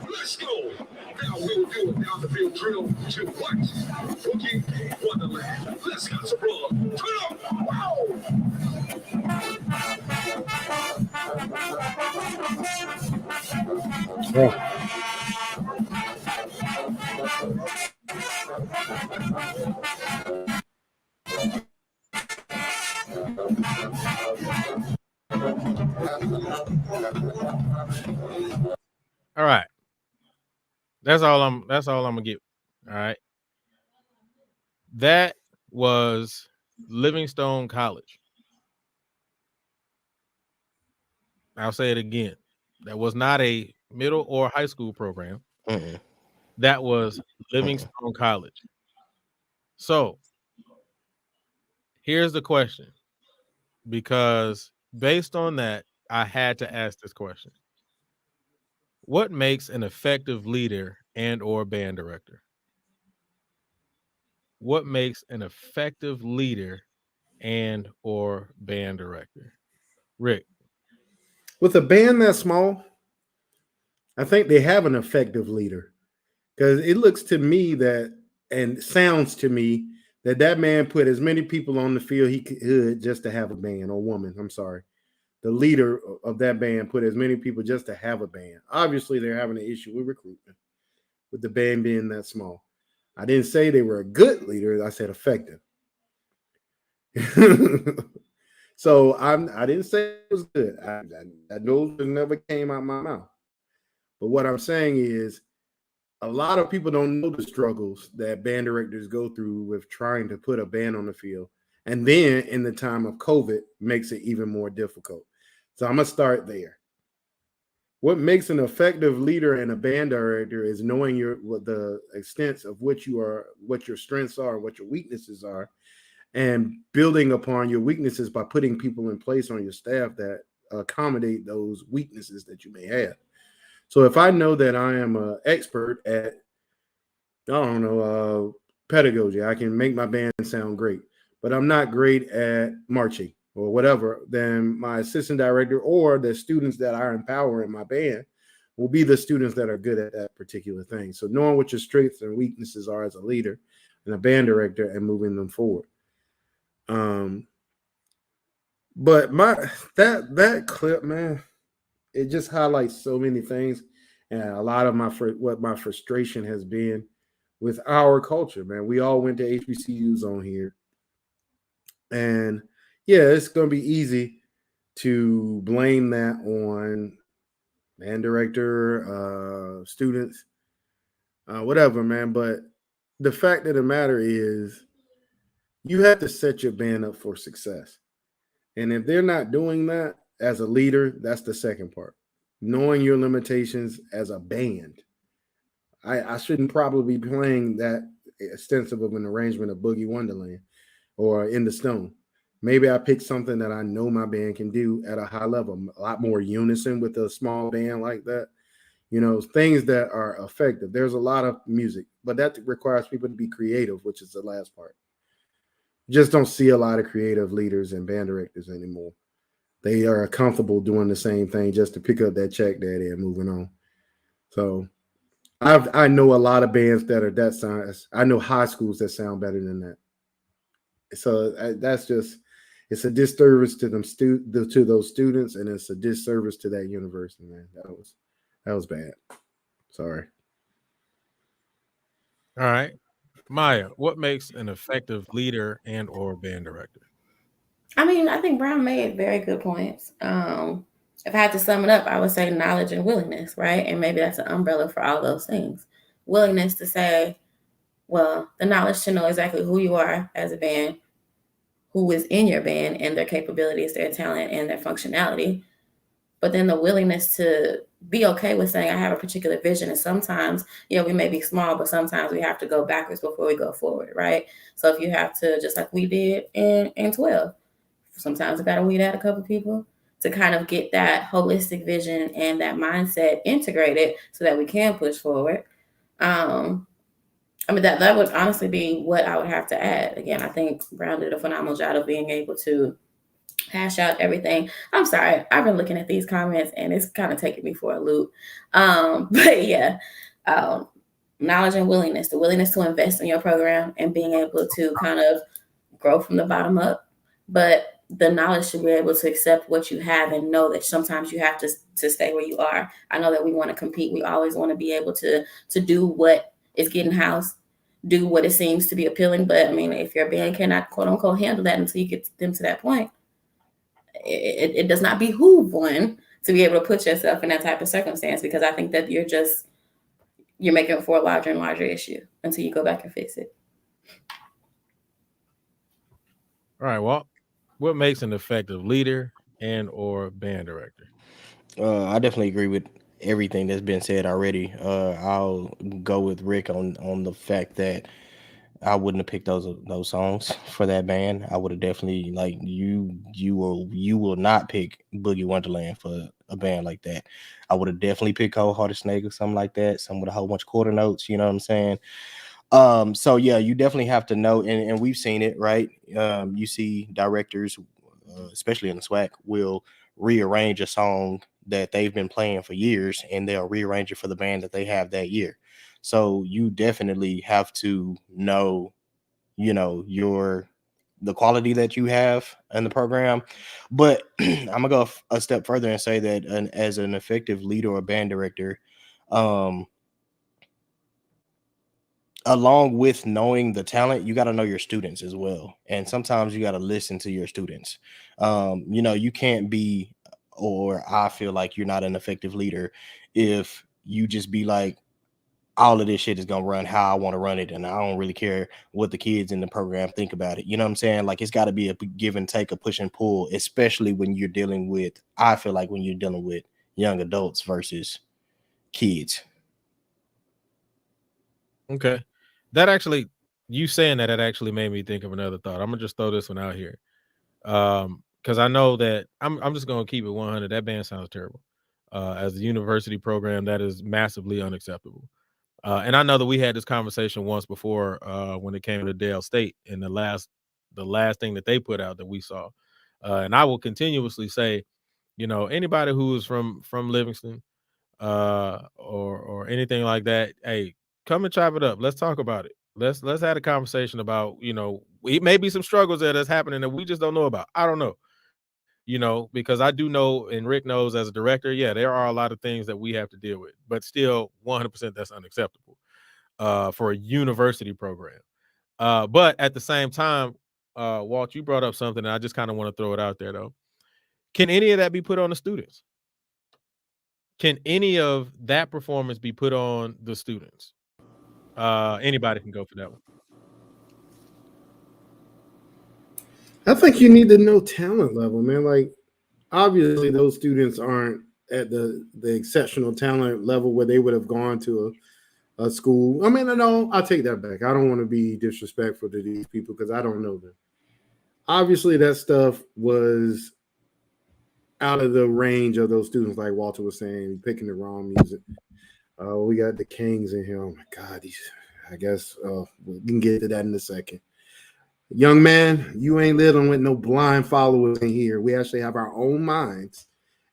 Let's go. Now we'll do it down the field drill to what? Boogie Wonderland. Let's get some blood. Turn up. Wow. All right. That's all I'm gonna get. All right. That was Livingstone College. I'll say it again. That was not a middle or high school program. Mm-mm. That was Livingstone College. So here's the question, because based on that, I had to ask this question. What makes an effective leader and or band director? What makes an effective leader and or band director? Rick. With a band that small, I think they have an effective leader, because it looks to me that, and sounds to me, that man put as many people on the field he could just to have a band, or woman. I'm sorry. The leader of that band put as many people just to have a band. Obviously, they're having an issue with recruitment, with the band being that small. I didn't say they were a good leader. I said effective. So I didn't say it was good. Those never came out my mouth. But what I'm saying is, a lot of people don't know the struggles that band directors go through with trying to put a band on the field. And then in the time of COVID, makes it even more difficult. So I'm going to start there. What makes an effective leader and a band director is knowing what the extent of what your strengths are, what your weaknesses are, and building upon your weaknesses by putting people in place on your staff that accommodate those weaknesses that you may have. So if I know that I am an expert at, I don't know, pedagogy, I can make my band sound great, but I'm not great at marching or whatever, then my assistant director or the students that I empower in my band will be the students that are good at that particular thing. So knowing what your strengths and weaknesses are as a leader and a band director and moving them forward. But that clip, man, it just highlights so many things, and a lot of what my frustration has been with our culture, man. We all went to HBCUs on here, and yeah, it's gonna be easy to blame that on band director, students, whatever, man. But the fact of the matter is, you have to set your band up for success. And if they're not doing that as a leader, that's the second part. Knowing your limitations as a band. I shouldn't probably be playing that extensive of an arrangement of Boogie Wonderland or In the Stone. Maybe I pick something that I know my band can do at a high level, a lot more unison with a small band like that. You know, things that are effective. There's a lot of music, but that requires people to be creative, which is the last part. Just don't see a lot of creative leaders and band directors anymore. They are comfortable doing the same thing just to pick up that check daddy and moving on. So I know a lot of bands that are that size. I know high schools that sound better than that. So that's just, it's a disservice to them to those students, and it's a disservice to that university, man. That was bad. Sorry. All right. Maya, what makes an effective leader and or band director? I mean, I think Brown made very good points. If I had to sum it up, I would say knowledge and willingness, right? And maybe that's an umbrella for all those things. Willingness to say, well, the knowledge to know exactly who you are as a band, who is in your band, and their capabilities, their talent, and their functionality. But then the willingness to be okay with saying, I have a particular vision. And sometimes, we may be small, but sometimes we have to go backwards before we go forward, right? So if you have to, just like we did in 12, sometimes we got to weed out a couple people to kind of get that holistic vision and that mindset integrated so that we can push forward. That would honestly be what I would have to add. Again, I think Brown did a phenomenal job of being able to hash out everything. I'm sorry, I've been looking at these comments and it's kind of taking me for a loop. But yeah, knowledge and willingness, the willingness to invest in your program and being able to kind of grow from the bottom up. But the knowledge to be able to accept what you have and know that sometimes you have to stay where you are. I know that we want to compete. We always want to be able to do what is getting housed, do what it seems to be appealing. But I mean, if your band cannot quote unquote handle that until you get them to that point, it does not behoove one to be able to put yourself in that type of circumstance, because I think that you're making it for a larger and larger issue until you go back and fix it. All right, well, what makes an effective leader and or band director? I definitely agree with everything that's been said already. I'll go with Rick on the fact that I wouldn't have picked those songs for that band. I would have definitely like you will not pick Boogie Wonderland for a band like that. I would have definitely picked Cold Hearted Snake or something like that. Some with a whole bunch of quarter notes. You know what I'm saying? So yeah, you definitely have to know, and we've seen it, right? You see directors, especially in the SWAC, will rearrange a song that they've been playing for years, and they'll rearrange it for the band that they have that year. So you definitely have to know, the quality that you have in the program. But I'm gonna go a step further and say that as an effective leader or band director, um, along with knowing the talent, you got to know your students as well. And sometimes you got to listen to your students. You can't be, or I feel like you're not an effective leader if you just be like, all of this shit is going to run how I want to run it. And I don't really care what the kids in the program think about it. You know what I'm saying? Like, it's got to be a give and take, a push and pull, especially when you're dealing with, I feel like when you're dealing with young adults versus kids. Okay. That actually, you saying that, it actually made me think of another thought. I'm gonna just throw this one out here. Because I know that I'm just gonna keep it 100. That band sounds terrible. As a university program, that is massively unacceptable. And I know that we had this conversation once before when it came to Dale State and the last thing that they put out that we saw. And I will continuously say, anybody who is from Livingston or anything like that, hey, come and chop it up. Let's talk about it. Let's have a conversation about, it may be some struggles that is happening that we just don't know about. I don't know. Because I do know, and Rick knows as a director, yeah, there are a lot of things that we have to deal with, but still 100% that's unacceptable for a university program. But at the same time, Walt, you brought up something, and I just kind of want to throw it out there, though. Can any of that be put on the students? Can any of that performance be put on the students? Anybody can go for that one. I think you need to know talent level, man. Like, obviously, those students aren't at the exceptional talent level where they would have gone to a school. I mean, I'll take that back. I don't want to be disrespectful to these people because I don't know them. Obviously, that stuff was out of the range of those students, like Walter was saying, picking the wrong music. We got the Kings in here. Oh my God, I guess we can get to that in a second. Young man, you ain't living with no blind followers in here. We actually have our own minds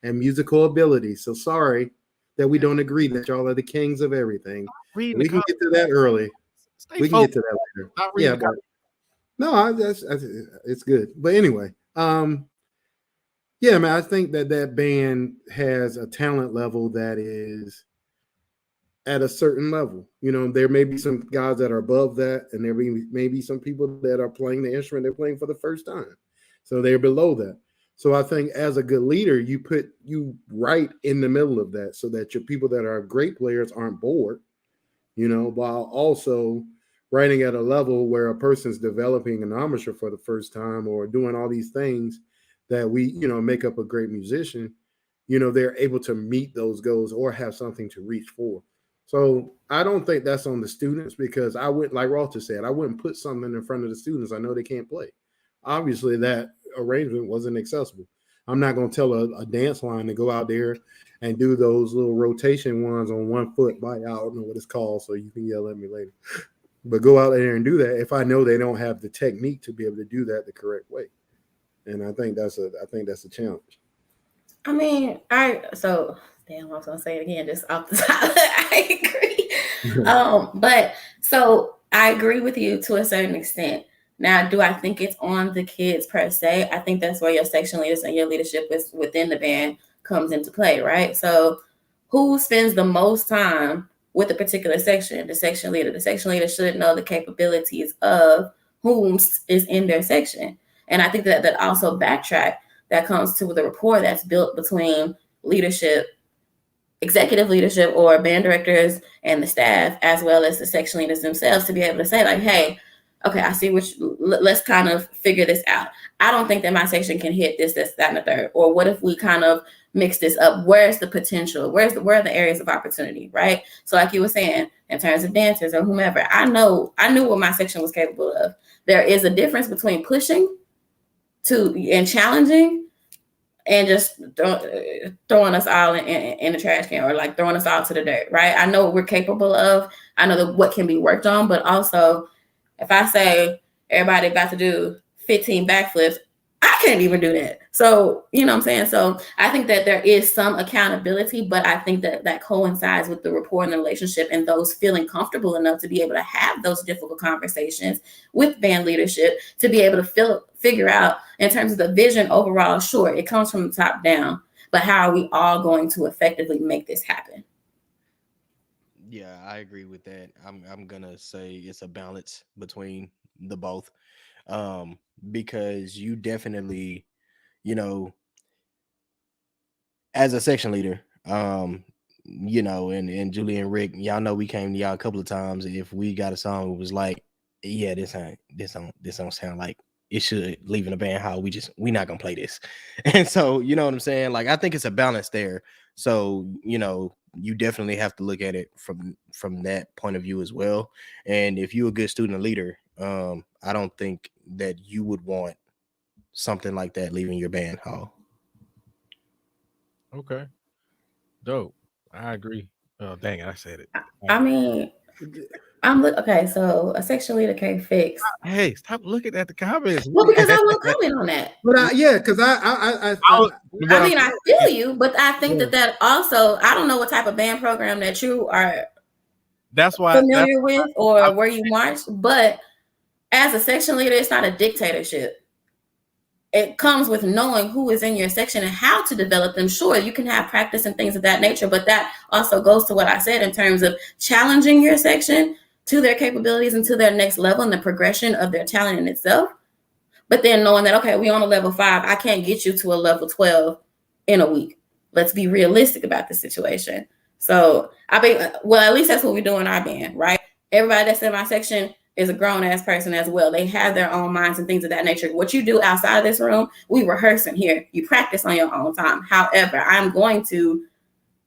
and musical ability. So sorry that we don't agree that y'all are the kings of everything. We can get to that early. We can get to that later. Yeah, but no, it's good. But anyway, yeah, man, I think that band has a talent level that is at a certain level. There may be some guys that are above that, and there may be some people that are playing the instrument they're playing for the first time. So they're below that. So I think as a good leader, you put you right in the middle of that so that your people that are great players aren't bored, while also writing at a level where a person's developing an embouchure for the first time or doing all these things that we, make up a great musician, they're able to meet those goals or have something to reach for. So I don't think that's on the students because I wouldn't, like Walter said, I wouldn't put something in front of the students. I know they can't play. Obviously, that arrangement wasn't accessible. I'm not going to tell a dance line to go out there and do those little rotation ones on 1 foot by, I don't know what it's called, so you can yell at me later. But go out there and do that if I know they don't have the technique to be able to do that the correct way. And I think that's a challenge. I mean, I was gonna say it again, just off the top. I agree. But so I agree with you to a certain extent. Now, do I think it's on the kids per se? I think that's where your section leaders and your leadership within the band comes into play, right? So who spends the most time with a particular section? The section leader. The section leader should know the capabilities of whom is in their section. And I think that also backtrack that comes to the rapport that's built between leadership, executive leadership, or band directors and the staff, as well as the section leaders themselves, to be able to say like, hey, okay, I see let's kind of figure this out. I don't think that my section can hit this, that, and the third. Or what if we kind of mix this up? Where's the potential? Where are the areas of opportunity, right? So like you were saying, in terms of dancers or whomever, I knew what my section was capable of. There is a difference between pushing and challenging and just throwing us all in the trash can, or like throwing us all to the dirt, right? I know what we're capable of. I know what can be worked on, but also if I say everybody got to do 15 backflips, I can't even do that. So, you know what I'm saying? So I think that there is some accountability, but I think that coincides with the rapport and the relationship and those feeling comfortable enough to be able to have those difficult conversations with band leadership, to be able to figure out in terms of the vision overall. Sure, it comes from the top down, but how are we all going to effectively make this happen? Yeah, I agree with that. I'm gonna say it's a balance between the both. Because you definitely, you know, as a section leader, you know, and Julie and Rick, y'all know we came to y'all a couple of times. If we got a song, it was like, yeah, this don't sound like it should leave in a band hall. We not gonna play this. And so, you know what I'm saying? Like, I think it's a balance there. So, you know, you definitely have to look at it from that point of view as well. And if you're a good student leader, I don't think that you would want something like that leaving your band hall. Okay. Dope. I agree. Oh, dang it, I said it. I mean, okay, so a section leader can't fix. Hey, stop looking at the comments. Well, because I won't comment on that. But because I mean, I feel you, but I think that also, I don't know what type of band program that you are familiar with or where you march, but as a section leader, it's not a dictatorship. It comes with knowing who is in your section and how to develop them. Sure, you can have practice and things of that nature, but that also goes to what I said in terms of challenging your section to their capabilities and to their next level and the progression of their talent in itself. But then knowing that, okay, we on a level 5, I can't get you to a level 12 in a week. Let's be realistic about the situation. So at least that's what we do in our band, right? Everybody that's in my section is a grown-ass person as well. They have their own minds and things of that nature. What you do outside of this room, we rehearse in here. You practice on your own time. However, I'm going to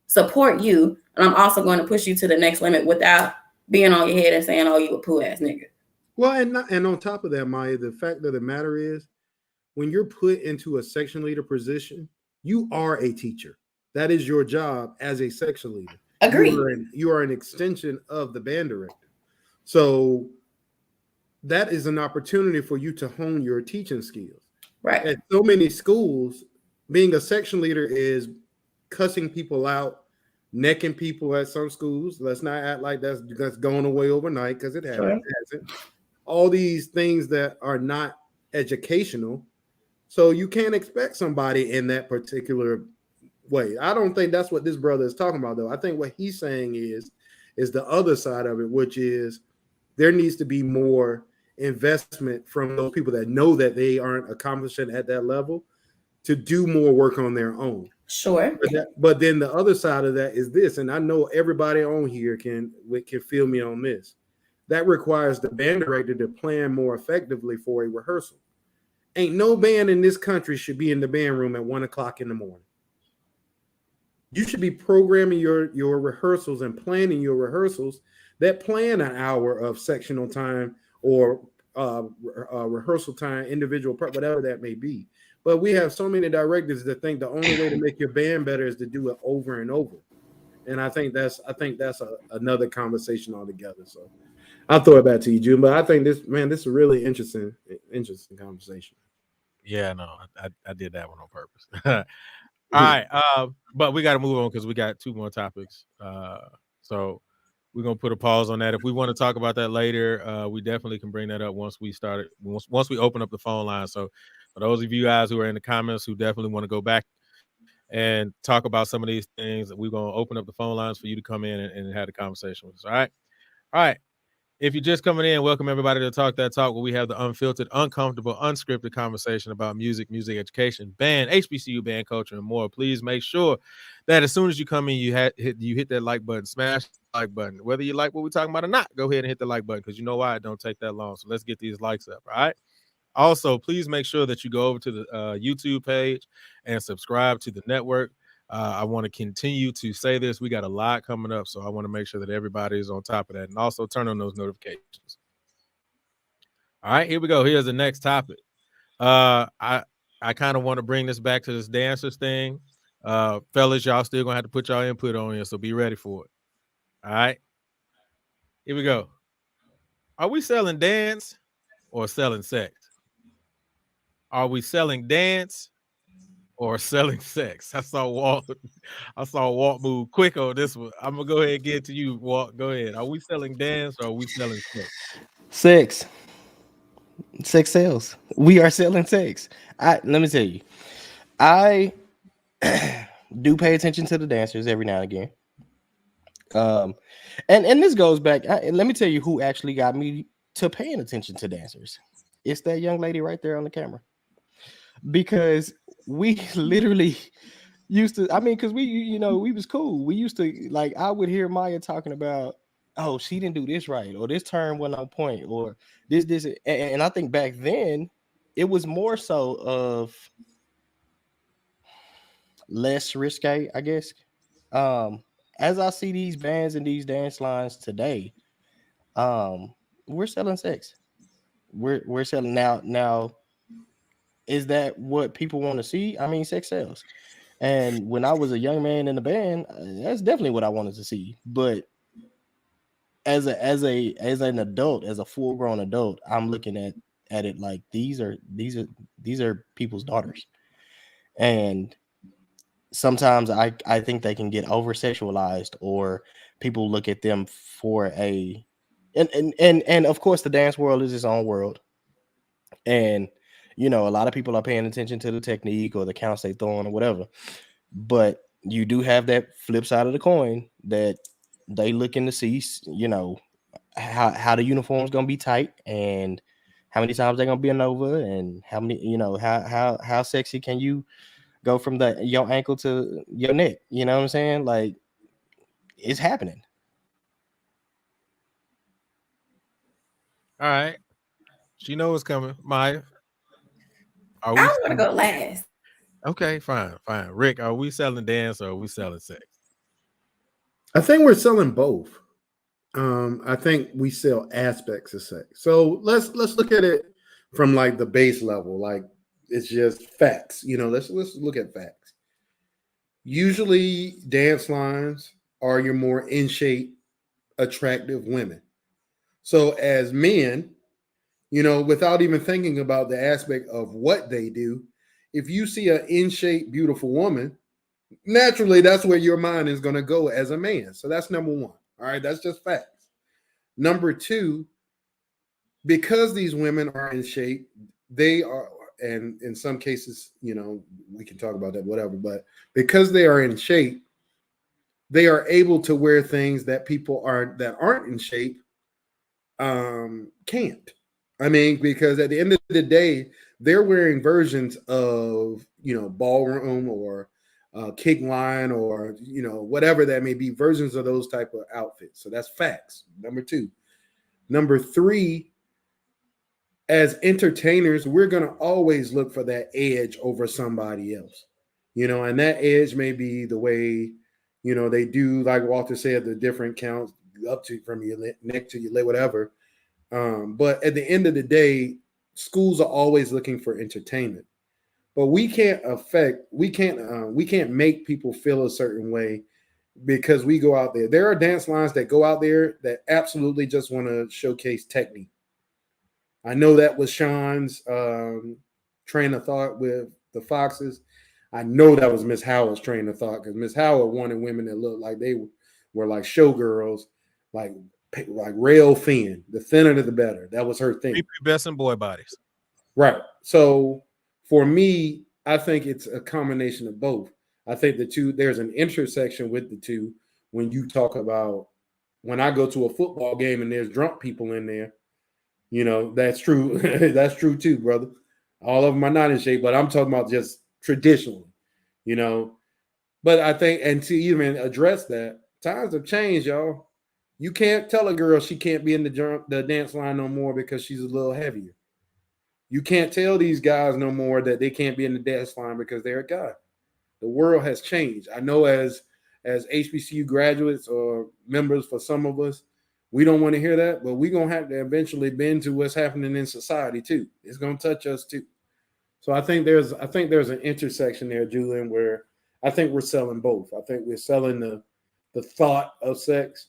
support you, and I'm also going to push you to the next limit without being on your head and saying, oh, you a poo-ass nigga. Well, and on top of that, Maya, the fact of the matter is, when you're put into a section leader position, you are a teacher. That is your job as a section leader. Agreed. You are an extension of the band director. So that is an opportunity for you to hone your teaching skills. Right. At so many schools, being a section leader is cussing people out, necking people at some schools. Let's not act like that's going away overnight, because it hasn't. All these things that are not educational. So you can't expect somebody in that particular way. I don't think that's what this brother is talking about, though. I think what he's saying is the other side of it, which is there needs to be more investment from those people that know that they aren't accomplishing at that level to do more work on their own. Sure. But then the other side of that is this, and I know everybody on here can feel me on this. That requires the band director to plan more effectively for a rehearsal. Ain't no band in this country should be in the band room at 1:00 in the morning. You should be programming your rehearsals and planning your rehearsals that plan an hour of sectional time or rehearsal time, individual part, whatever that may be. But we have so many directors that think the only way to make your band better is to do it over and over. And I think that's another conversation altogether. So I'll throw it back to you, June. But I think this is a really interesting conversation. Yeah, no, I did that one on purpose. All right, but we got to move on because we got 2 more topics. So we're gonna put a pause on that. If we want to talk about that later, we definitely can bring that up once we open up the phone line. So for those of you guys who are in the comments who definitely want to go back and talk about some of these things, we're gonna open up the phone lines for you to come in and have the conversation with us. All right. If you're just coming in, welcome everybody to Talk That Talk, where we have the unfiltered, uncomfortable, unscripted conversation about music education, band, HBCU band culture, and more. Please make sure that as soon as you come in, you hit that like button, smash the like button. Whether you like what we're talking about or not, go ahead and hit the like button, because you know why? It don't take that long. So let's get these likes up, all right? Also, please make sure that you go over to the YouTube page and subscribe to the network. I want to continue to say this. We got a lot coming up, so I want to make sure that everybody is on top of that, and also turn on those notifications. All right, here we go. Here's the next topic. I kind of want to bring this back to this dancers thing. Fellas, y'all still gonna have to put y'all input on here, so be ready for it. All right, here we go. Are we selling dance or selling sex? Are we selling dance or selling sex? I saw Walt move quick on this one. I'm gonna go ahead and get to you, Walt. Go ahead. Are we selling dance or are we selling sex? Sex. Sex sells. We are selling sex. Let me tell you, I do pay attention to the dancers every now and again. And this goes back. Let me tell you who actually got me to paying attention to dancers. It's that young lady right there on the camera. Because we literally used to, I mean, because we was cool. We used to, like, I would hear Maya talking about, oh, she didn't do this right, or this turn went on point, or this. And I think back then it was more so of less risque, I guess. As I see these bands and these dance lines today, we're selling sex. We're selling now. Is that what people want to see? I mean, sex sells. And when I was a young man in the band, that's definitely what I wanted to see. But as an adult, as a full-grown adult, I'm looking at it like these are people's daughters. And sometimes I think they can get over sexualized, or people look at them for and of course the dance world is its own world. And a lot of people are paying attention to the technique or the counts they throw on or whatever. But you do have that flip side of the coin that they looking to see, how the uniform's gonna be tight, and how many times they're gonna be over, and how many, how sexy can you go from your ankle to your neck? You know what I'm saying? Like, it's happening. All right. She knows what's coming. Maya. I want to go last. Okay, fine. Rick, are we selling dance or are we selling sex? I think we're selling both. I think we sell aspects of sex. So let's look at it from like the base level. Like, it's just facts. Let's look at facts. Usually dance lines are your more in shape, attractive women. So as men, without even thinking about the aspect of what they do, if you see an in shape, beautiful woman, naturally that's where your mind is going to go as a man. So that's number one. All right, that's just facts. Number two, because these women are in shape, they are, and in some cases, we can talk about that, whatever, but because they are in shape, they are able to wear things that people that aren't in shape can't. I mean, because at the end of the day, they're wearing versions of, ballroom or kick line or, whatever that may be, versions of those type of outfits. So that's facts. Number two. Number three, as entertainers, we're going to always look for that edge over somebody else, and that edge may be the way, they do, like Walter said, the different counts up to from your neck to your leg, whatever. But at the end of the day, schools are always looking for entertainment, but we can't make people feel a certain way because we go out there. There are dance lines that go out there that absolutely just want to showcase technique. I know that was Sean's train of thought with the Foxes. I know that was Miss Howard's train of thought, because Miss Howard wanted women that looked like they were like showgirls, like rail thin. The thinner the better. That was her thing. Best in boy bodies. Right. So for me, I think it's a combination of both. I think there's an intersection with the two when you talk about, when I go to a football game and there's drunk people in there, that's true. That's true too, brother. All of them are not in shape, but I'm talking about just traditionally, But I think, and to even address that, times have changed, y'all. You can't tell a girl she can't be in the dance line no more because she's a little heavier. You can't tell these guys no more that they can't be in the dance line because they're a guy. The world has changed. I know as HBCU graduates or members, for some of us, we don't want to hear that, but we're gonna have to eventually bend to what's happening in society too. It's gonna touch us too. So I think there's an intersection there, Julian, where I think we're selling both. I think we're selling the thought of sex,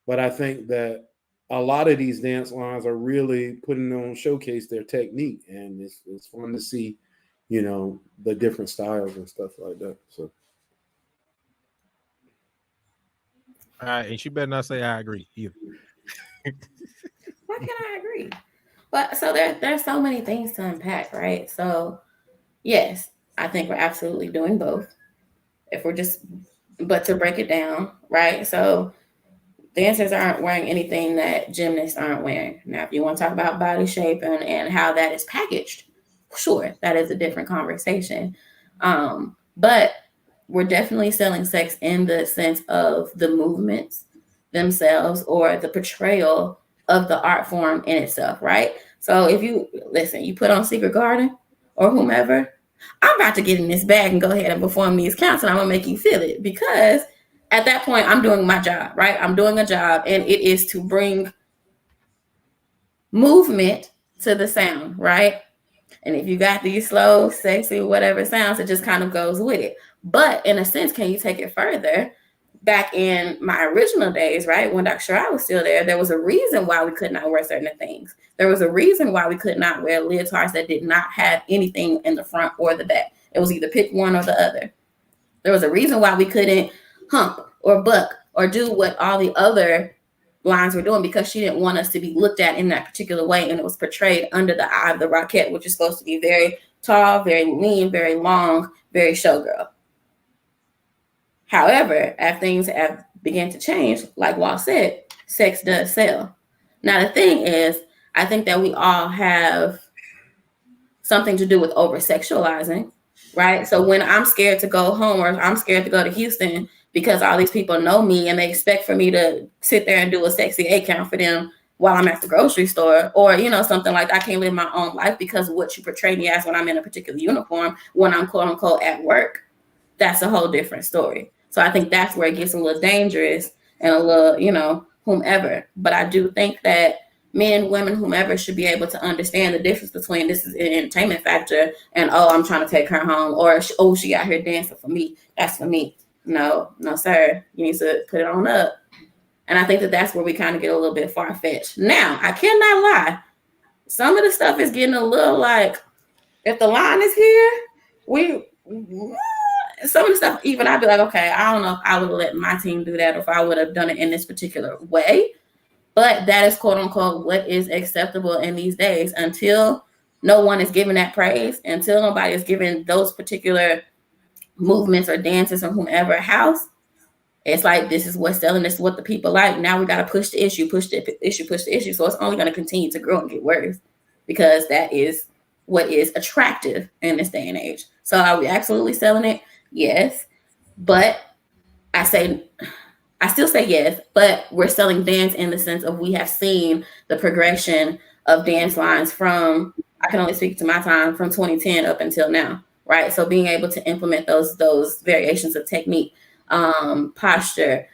but I think that a lot of these dance lines are really putting on showcase their technique, and it's fun to see, the different styles and stuff like that. So, all right, and she better not say I agree either. Why can't I agree? But so there's so many things to unpack, right? So yes, I think we're absolutely doing both. But to break it down, right? So dancers aren't wearing anything that gymnasts aren't wearing. Now, if you want to talk about body shape and how that is packaged, sure, that is a different conversation. But we're definitely selling sex in the sense of the movements themselves or the portrayal of the art form in itself, right? So if you put on Secret Garden or whomever, I'm about to get in this bag and go ahead and perform these counts, and I'm gonna make you feel it, because at that point I'm doing my job, right? I'm doing a job, and it is to bring movement to the sound, right? And if you got these slow, sexy, whatever sounds, it just kind of goes with it. But in a sense, can you take it further? Back in my original days, right, when Dr. Shirai was still there was a reason why we could not wear certain things. There was a reason why we could not wear leotards that did not have anything in the front or the back. It was either pick one or the other. There was a reason why we couldn't hump or buck or do what all the other lines were doing, because she didn't want us to be looked at in that particular way, and it was portrayed under the eye of the Rockette, which is supposed to be very tall, very lean, very long, very showgirl. However, as things have begun to change, like Walt said, sex does sell. Now, the thing is, I think that we all have something to do with over-sexualizing, right? So when I'm scared to go home, or I'm scared to go to Houston because all these people know me and they expect for me to sit there and do a sexy 8 count for them while I'm at the grocery store, or, something like I can't live my own life because of what you portray me as when I'm in a particular uniform, when I'm quote unquote at work, that's a whole different story. So I think that's where it gets a little dangerous and a little, whomever. But I do think that men, women, whomever should be able to understand the difference between this is an entertainment factor and, oh, I'm trying to take her home, or, oh, she out here dancing for me. That's for me. No, sir. You need to put it on up. And I think that that's where we kind of get a little bit far-fetched. Now, I cannot lie. Some of the stuff is getting a little like, if the line is here, some of the stuff, even I'd be like, okay, I don't know if I would have let my team do that, or if I would have done it in this particular way. But that is quote unquote what is acceptable in these days, until no one is giving that praise, until nobody is giving those particular movements or dances or whomever a house. It's like, this is what's selling, this is what the people like. Now we got to push the issue. So it's only going to continue to grow and get worse, because that is what is attractive in this day and age. So are we absolutely selling it? Yes. But I still say yes, but we're selling dance in the sense of we have seen the progression of dance lines from, I can only speak to my time, from 2010 up until now, right? So being able to implement those variations of technique, posture,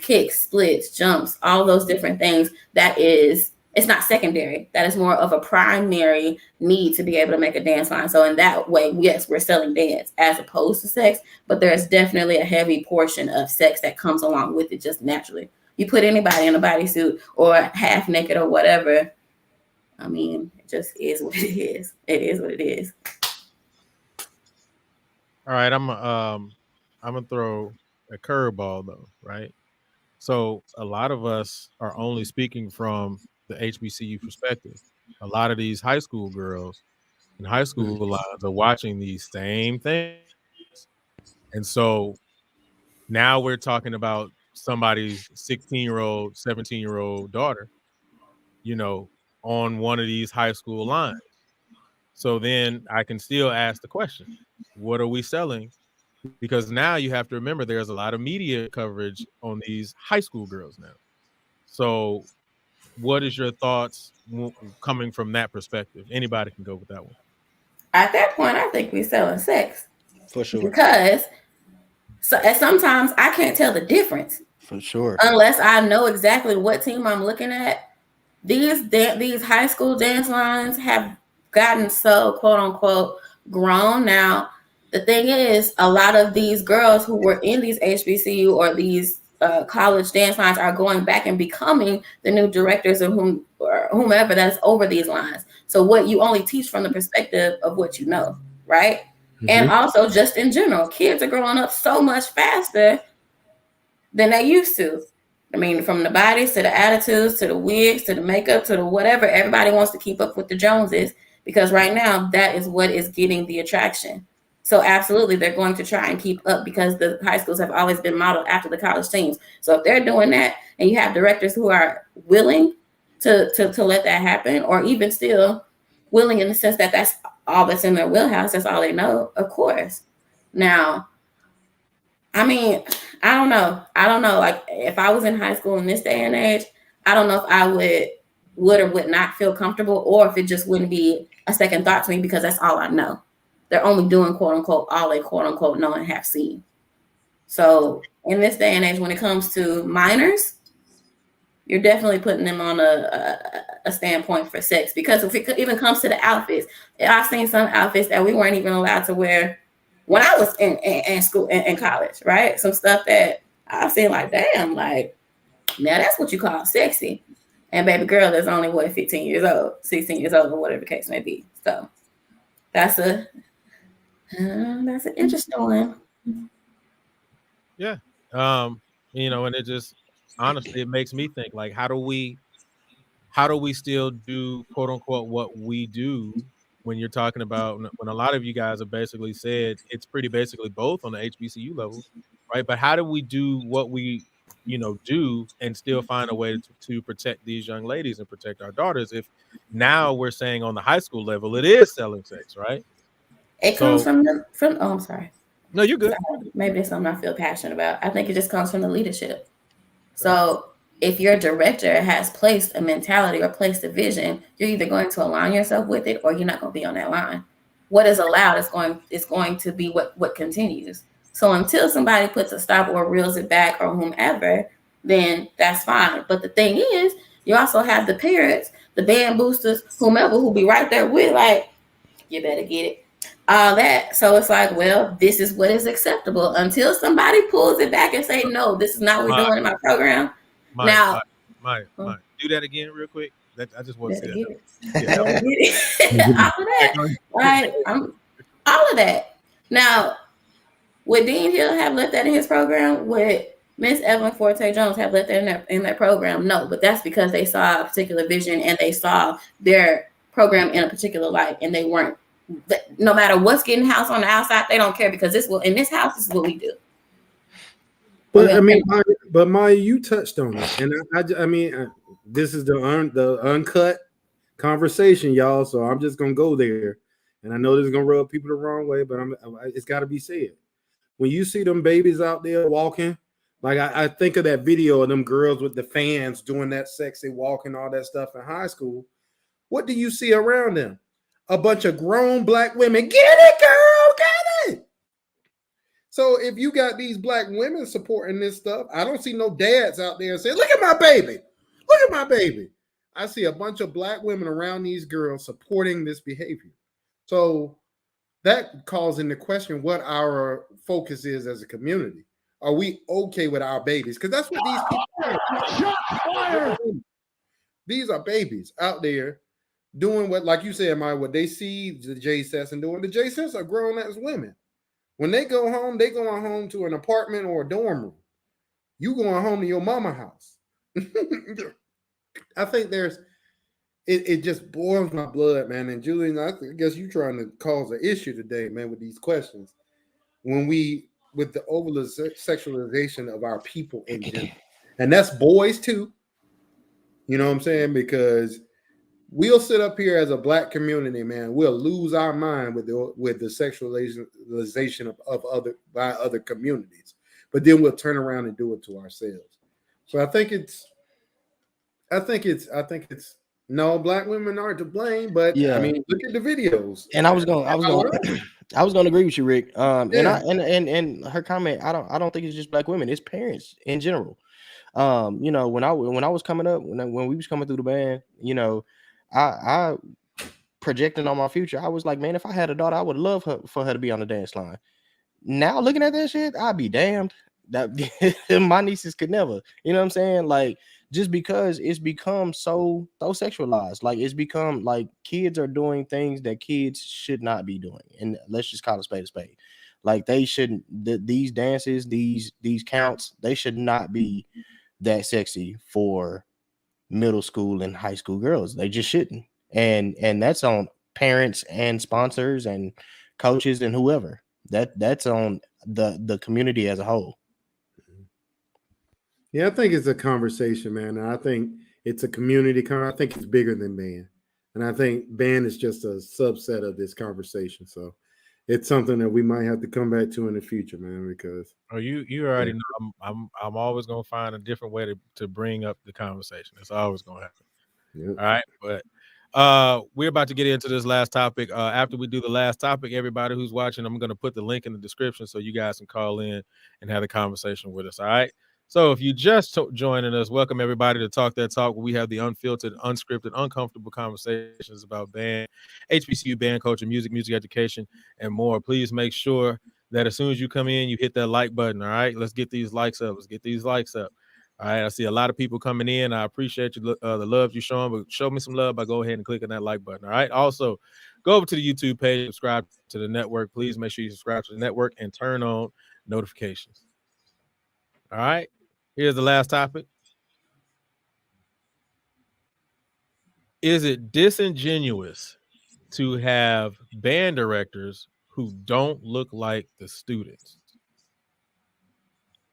kicks, splits, jumps, all those different things, it's not secondary. That is more of a primary need to be able to make a dance line. So in that way, yes, we're selling dance as opposed to sex, but there's definitely a heavy portion of sex that comes along with it just naturally. You put anybody in a bodysuit or half naked or whatever, I mean, it just is what it is. It is what it is. All right, I'm gonna throw a curveball though, right? So a lot of us are only speaking from the HBCU perspective. A lot of these high school girls and high school lines are watching these same things. And so now we're talking about somebody's 16-year-old, 17-year-old daughter, on one of these high school lines. So then I can still ask the question, what are we selling? Because now you have to remember there's a lot of media coverage on these high school girls now. So what is your thoughts coming from that perspective? Anybody can go with that one. At that point, I think we're selling sex. For sure. Because sometimes I can't tell the difference. For sure. Unless I know exactly what team I'm looking at. These high school dance lines have gotten so quote unquote grown now. The thing is, a lot of these girls who were in these HBCU or these college dance lines are going back and becoming the new directors of whomever that's over these lines. So what you only teach from the perspective of what you know, right? Mm-hmm. And also just in general, kids are growing up so much faster than they used to. I mean, from the bodies to the attitudes to the wigs to the makeup to the whatever, everybody wants to keep up with the Joneses because right now that is what is getting the attraction. So absolutely, they're going to try and keep up because the high schools have always been modeled after the college teams. So if they're doing that and you have directors who are willing to let that happen, or even still willing in the sense that that's all that's in their wheelhouse, that's all they know, of course. Now, I mean, I don't know. Like if I was in high school in this day and age, I don't know if I would or would not feel comfortable, or if it just wouldn't be a second thought to me because that's all I know. They're only doing quote unquote all they quote unquote know and have seen. So in this day and age, when it comes to minors, you're definitely putting them on a standpoint for sex, because if it even comes to the outfits, I've seen some outfits that we weren't even allowed to wear when I was in school, in college, right? Some stuff that I've seen like, damn, like, now that's what you call sexy. And baby girl is only, 15 years old, 16 years old, or whatever the case may be. So that's an interesting one. Yeah. And it just, honestly, it makes me think, like, how do we still do quote unquote what we do when you're talking about, when a lot of you guys have basically said it's pretty basically both on the HBCU level, right? But how do we do what we, do and still find a way to protect these young ladies and protect our daughters if now we're saying on the high school level it is selling sex, right? It comes from I'm sorry. No, you're good. Maybe it's something I feel passionate about. I think it just comes from the leadership. So if your director has placed a mentality or placed a vision, you're either going to align yourself with it or you're not going to be on that line. What is allowed is going to be what continues. So until somebody puts a stop or reels it back or whomever, then that's fine. But the thing is, you also have the parents, the band boosters, whomever, who be right there with, like, you better get it. All that. So it's like, well, this is what is acceptable until somebody pulls it back and say, no, this is not what we're doing in my program. Mike, do that again real quick. I just want to say that. All of that. Right. All of that. Now, would Dean Hill have left that in his program? Would Miss Evelyn Forte Jones have left that in their program? No, but that's because they saw a particular vision and they saw their program in a particular light, and they weren't. No matter what's getting house on the outside, they don't care, because in this house, this is what we do. But I mean, Maya, you touched on it, and I mean, this is the uncut conversation, y'all. So I'm just gonna go there, and I know this is gonna rub people the wrong way, but it's got to be said. When you see them babies out there walking, like I think of that video of them girls with the fans doing that sexy walking, all that stuff in high school. What do you see around them? A bunch of grown black women. Get it, girl, get it. So if you got these black women supporting this stuff, I don't see no dads out there saying, look at my baby. Look at my baby. I see a bunch of black women around these girls supporting this behavior. So that calls into question what our focus is as a community. Are we okay with our babies? Because that's what these people are. These are babies out there doing what, like you said, Maya, what they see the J-Sets and doing. The J-Sets are grown as women. When they go home, they going home to an apartment or a dorm room. You going home to your mama house. I think it just boils my blood, man. And Julian, I guess you're trying to cause an issue today, man, with these questions. With the over sexualization of our people in general. And that's boys too. You know what I'm saying? Because we'll sit up here as a black community, man. We'll lose our mind with the sexualization of other communities, but then we'll turn around and do it to ourselves. So I think it's No, black women aren't to blame, but I Yeah. mean, look at the videos. And I was going to agree with you, Rick. And Yeah. and her comment, I don't think it's just black women, it's parents in general. You know, when I was coming up, when we was coming through the band, you know, I projecting on my future, I was like, man, if I had a daughter, I would love for her to be on the dance line. Now looking at that shit, I'd be damned that my nieces could never, you know what I'm saying? Like, just because it's become so sexualized, like it's become like kids are doing things that kids should not be doing, and let's just call it spade a spade. Like they shouldn't. These dances, these counts, they should not be that sexy for middle school and high school girls. They just shouldn't, and that's on parents and sponsors and coaches and whoever. That's on the community as a whole. Yeah, I think it's a conversation, man. And I think it's a community. I think it's bigger than band. And I think band is just a subset of this conversation. So it's something that we might have to come back to in the future, man, because you already know I'm always gonna find a different way to bring up the conversation. It's always gonna happen. yeah. All right, but we're about to get into this last topic. After we do the last topic, everybody who's watching, I'm going to put the link in the description so you guys can call in and have a conversation with us. All right. So if you just joining us, welcome everybody to Talk That Talk, where we have the unfiltered, unscripted, uncomfortable conversations about band, HBCU band culture, music education, and more. Please make sure that as soon as you come in, you hit that like button. All right. Let's get these likes up. All right, I see a lot of people coming in. I appreciate you, the love you're showing, but show me some love by go ahead and clicking that like button. All right. Also, go over to the YouTube page, subscribe to the network. Please make sure you subscribe to the network and turn on notifications. All right. Here's the last topic. Is it disingenuous to have band directors who don't look like the students?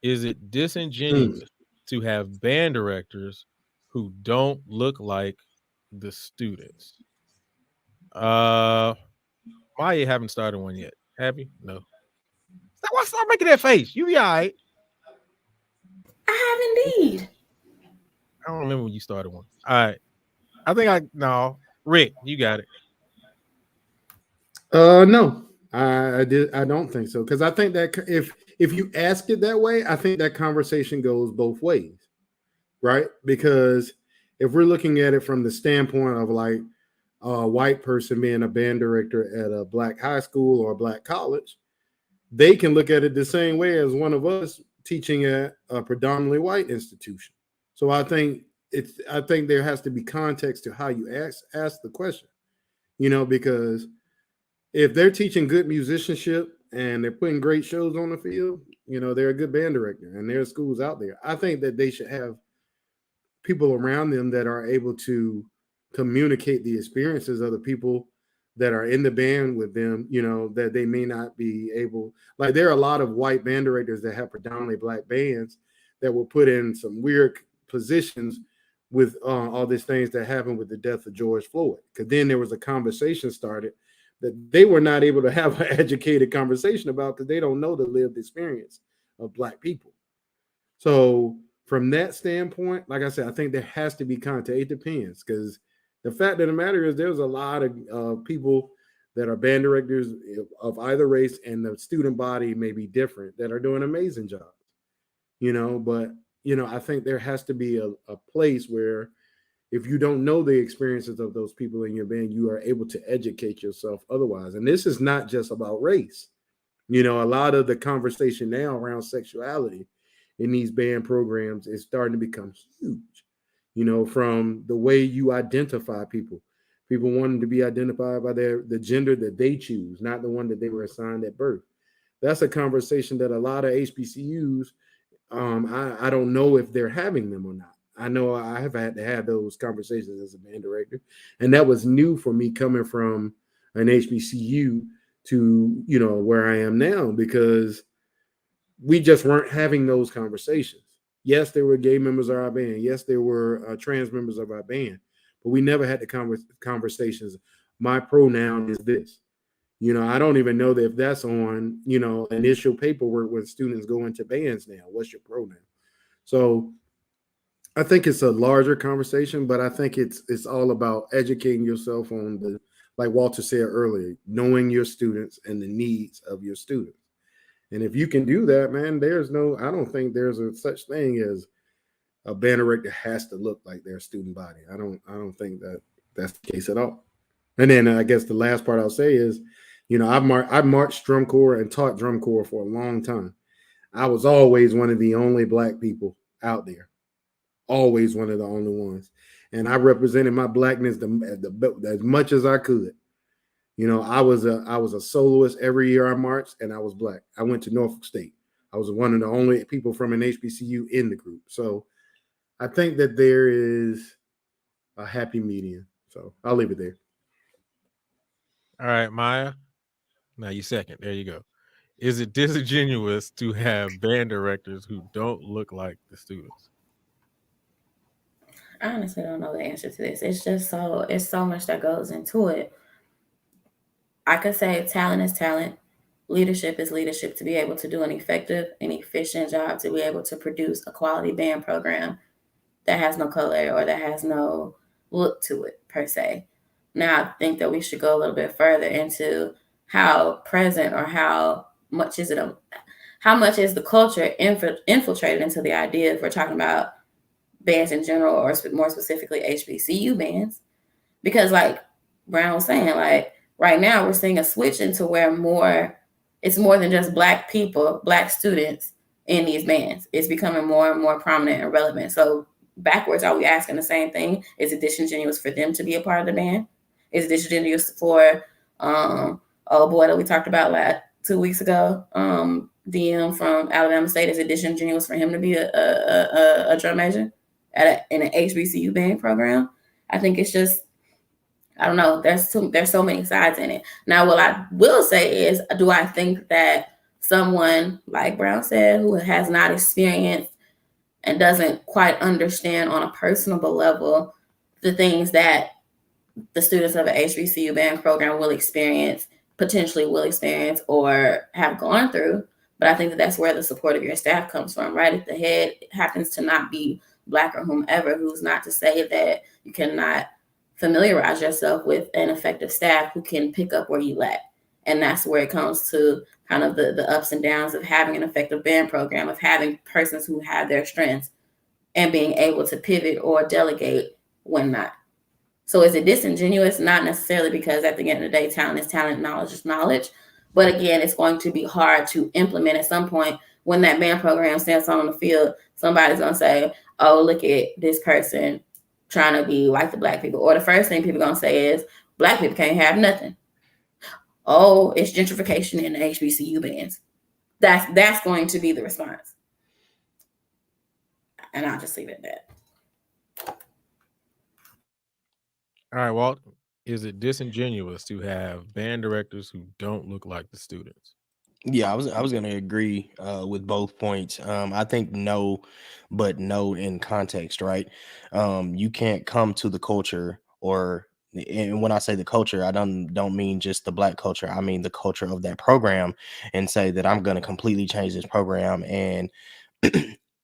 Is it disingenuous to have band directors who don't look like the students? Maya haven't started one yet. Have you? No. Stop making that face. You be all right. I have indeed. I don't remember when you started one. All right. No. Rick, you got it. No, I don't think so, because I think that if you ask it that way, I think that conversation goes both ways, right? Because if we're looking at it from the standpoint of like a white person being a band director at a black high school or a black college, they can look at it the same way as one of us teaching at a predominantly white institution. So I think there has to be context to how you ask the question, because if they're teaching good musicianship and they're putting great shows on the field, they're a good band director, and there are schools out there. I think that they should have people around them that are able to communicate the experiences of the people that are in the band with them, that they may not be able. Like, there are a lot of white band directors that have predominantly black bands that were put in some weird positions with all these things that happened with the death of George Floyd. Because then there was a conversation started that they were not able to have an educated conversation about, because they don't know the lived experience of black people. So from that standpoint, like I said, I think there has to be context. It depends, because the fact of the matter is there's a lot of people that are band directors of either race, and the student body may be different, that are doing amazing jobs, but I think there has to be a place where, if you don't know the experiences of those people in your band, you are able to educate yourself otherwise. And this is not just about race. A lot of the conversation now around sexuality in these band programs is starting to become huge, from the way you identify people wanting to be identified by the gender that they choose, not the one that they were assigned at birth. That's a conversation that a lot of HBCUs, I don't know if they're having them or not. I know I have had to have those conversations as a band director, and that was new for me coming from an HBCU to, where I am now, because we just weren't having those conversations. Yes, there were gay members of our band. Yes, there were trans members of our band, but we never had the conversations. My pronoun is this. I don't even know that if that's on, initial paperwork when students go into bands now. What's your pronoun? So I think it's a larger conversation, but I think it's all about educating yourself on the, like Walter said earlier, knowing your students and the needs of your students. And if you can do that, man, I don't think there's a such thing as a band director has to look like their student body. I don't think that that's the case at all. And then I guess the last part I'll say is, I've marched drum corps and taught drum corps for a long time. I was always one of the only black people out there, always one of the only ones, and I represented my blackness as much as I could. I was a soloist every year I marched, and I was black. I went to Norfolk State. I was one of the only people from an HBCU in the group. So I think that there is a happy medium. So I'll leave it there. All right, Maya. Now you second. There you go. Is it disingenuous to have band directors who don't look like the students? I honestly don't know the answer to this. It's so much that goes into it. I could say talent is talent. Leadership is leadership. To be able to do an effective and efficient job, to be able to produce a quality band program that has no color or that has no look to it per se. Now, I think that we should go a little bit further into how present or how much is the culture infiltrated into the idea, if we're talking about bands in general or more specifically HBCU bands. Because like Brown was saying, like right now we're seeing a switch into where it's more than just black people, black students in these bands. It's becoming more and more prominent and relevant. So backwards, are we asking the same thing? Is it disingenuous for them to be a part of the band? Is it disingenuous for oh boy that we talked about 2 weeks ago, DM from Alabama State? Is it disingenuous for him to be a drum major in an HBCU band program? I think it's just, I don't know. There's so many sides in it. Now, what I will say is, do I think that someone like Brown said, who has not experienced and doesn't quite understand on a personal level the things that the students of an HBCU band program potentially will experience or have gone through? But I think that that's where the support of your staff comes from, right? If the head happens to not be black or whomever, who's not to say that you cannot familiarize yourself with an effective staff who can pick up where you lack. And that's where it comes to kind of the ups and downs of having an effective band program, of having persons who have their strengths and being able to pivot or delegate when not. So is it disingenuous? Not necessarily, because at the end of the day, talent is talent, knowledge is knowledge. But again, it's going to be hard to implement at some point. When that band program stands on the field, somebody's going to say, oh, look at this person trying to be like the black people. Or the first thing people are going to say is, black people can't have nothing. Oh, it's gentrification in the HBCU bands. That's going to be the response. And I'll just leave it at that. All right, Walt, is it disingenuous to have band directors who don't look like the students? Yeah, I was gonna agree with both points. I think no, but no in context, right? You can't come to the culture, and when I say the culture, I don't mean just the black culture. I mean the culture of that program, and say that I'm gonna completely change this program and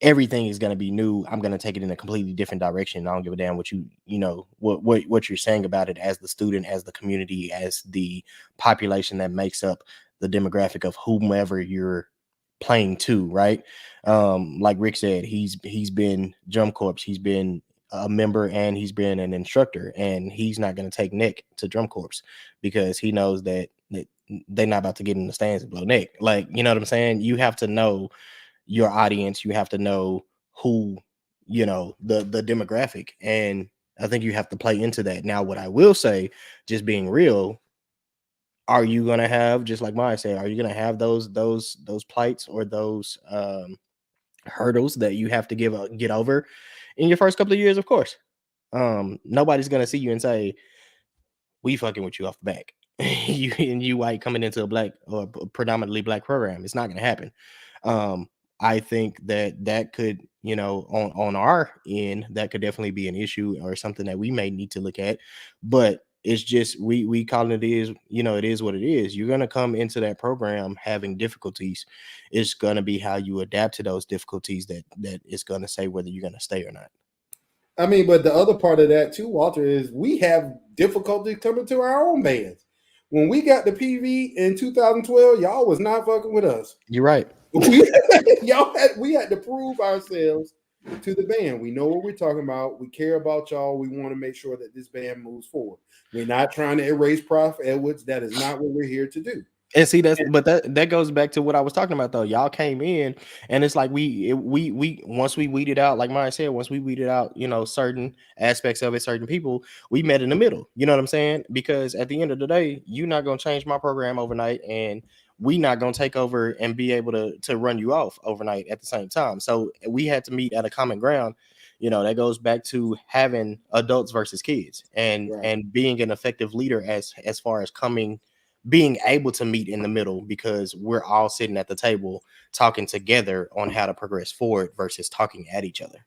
everything is gonna be new. I'm gonna take it in a completely different direction. I don't give a damn what what you're saying about it as the student, as the community, as the population that makes up the demographic of whomever you're playing to, right? Like Rick said, he's been drum corps, he's been a member, and he's been an instructor, and he's not going to take Nick to drum corps because he knows that they're not about to get in the stands and blow Nick. Like, you know what I'm saying? You have to know your audience, you have to know who, the demographic, and I think you have to play into that. Now, what I will say, just being real, are you gonna have, just like Maya said, are you gonna have those plights or those hurdles that you have to get over in your first couple of years? Of course. Nobody's gonna see you and say, we fucking with you off the back. you white coming into a black or predominantly black program. It's not gonna happen. I think that could, on our end, that could definitely be an issue or something that we may need to look at. But it's just we call it is, it is what it is. You're gonna come into that program having difficulties. It's gonna be how you adapt to those difficulties that is gonna say whether you're gonna stay or not. I mean, but the other part of that too, Walter, is we have difficulty coming to our own bands. When we got the PV in 2012, y'all was not fucking with us. You're right. We had to prove ourselves to the band. We know what we're talking about. We care about y'all. We want to make sure that this band moves forward. We're not trying to erase Prof Edwards. That is not what we're here to do. And see, that goes back to what I was talking about though. Y'all came in and it's like we once we weeded out, like Maya said, once we weeded out, certain aspects of it, certain people, we met in the middle. You know what I'm saying? Because at the end of the day, you're not gonna change my program overnight, and we not gonna take over and be able to run you off overnight at the same time. So we had to meet at a common ground. That goes back to having adults versus kids and being an effective leader as far as being able to meet in the middle, because we're all sitting at the table talking together on how to progress forward versus talking at each other.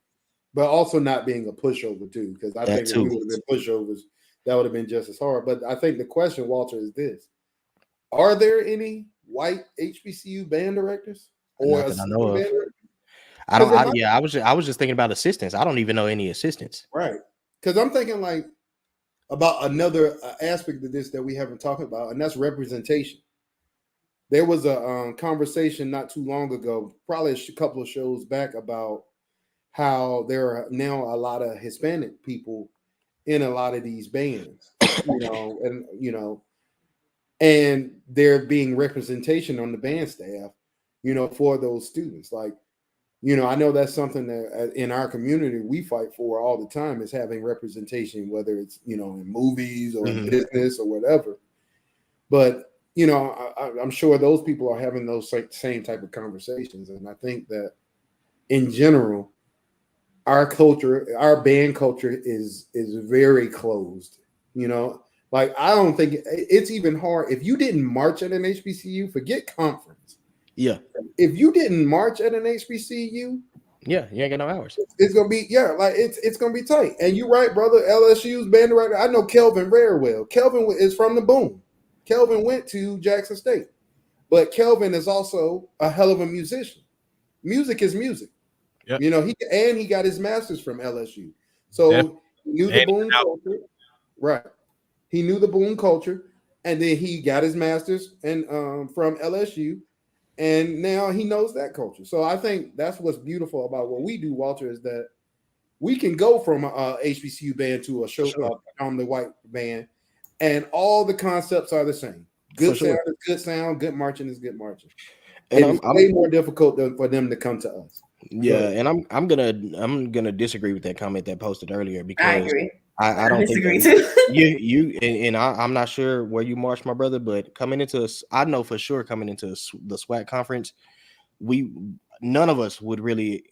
But also not being a pushover too, because I think if we would have been pushovers, that would have been just as hard. But I think the question, Walter, is this: are there any white HBCU band directors or I know of? Band I was just thinking about assistants. I don't even know any assistants. Right, because I'm thinking like about another aspect of this that we haven't talked about, and that's representation. There was a conversation not too long ago, probably a couple of shows back, about how there are now a lot of Hispanic people in a lot of these bands, and there being representation on the band staff, for those students. Like, I know that's something that in our community we fight for all the time, is having representation, whether it's, in movies or in business or whatever. But, I'm sure those people are having those same type of conversations. And I think that in general, our culture, our band culture is very closed, Like, I don't think it's even hard. If you didn't march at an HBCU, forget conference. Yeah. If you didn't march at an HBCU, yeah, you ain't got no hours. It's gonna be it's gonna be tight. And you're right, brother. LSU's band director. I know Kelvin very well. Kelvin is from the Boom. Kelvin went to Jackson State, but Kelvin is also a hell of a musician. Music is music. Yep. He got his master's from LSU. So he knew the Boom culture. Right. He knew the Boom culture, and then he got his master's from LSU. And now he knows that culture. So I think that's what's beautiful about what we do, Walter, is that we can go from a HBCU band to a show on the white band, and all the concepts are the same. Good sound is good sound. Good marching is good marching. And it's way more difficult for them to come to us. Yeah, and I'm gonna disagree with that comment that posted earlier, because I agree. I don't disagree think too. I'm not sure where you marched, my brother, but I know for sure coming into the SWAC conference, none of us would really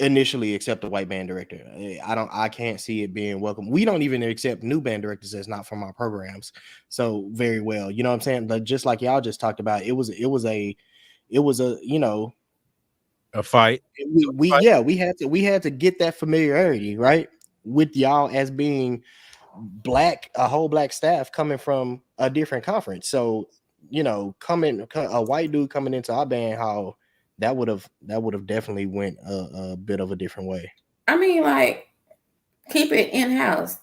initially accept a white band director. I can't see it being welcome. We don't even accept new band directors that's not from our programs. So very well, you know what I'm saying? But just like y'all just talked about, it was a a fight. We had to get that familiarity, right, with y'all as being a whole black staff coming from a different conference. So, a white dude coming into our band, how that would have definitely went a bit of a different way. I mean, like, keep it in-house.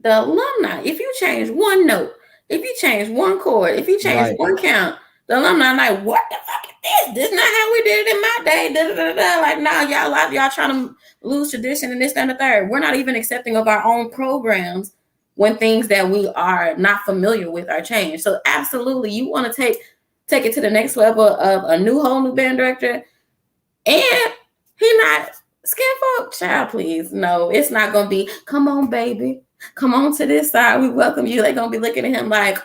The alumni, if you change one note, if you change one chord, if you change one count, the alumni like, what the fuck is this? This is not how we did it in my day. Da, da, da, da. Like, now y'all trying to lose tradition and this, that, and the third. We're not even accepting of our own programs when things that we are not familiar with are changed. So absolutely, you want to take it to the next level of a whole new band director, and he not skin folk, child, please. No, it's not gonna be, come on, baby. Come on to this side. We welcome you. They're gonna be looking at him like,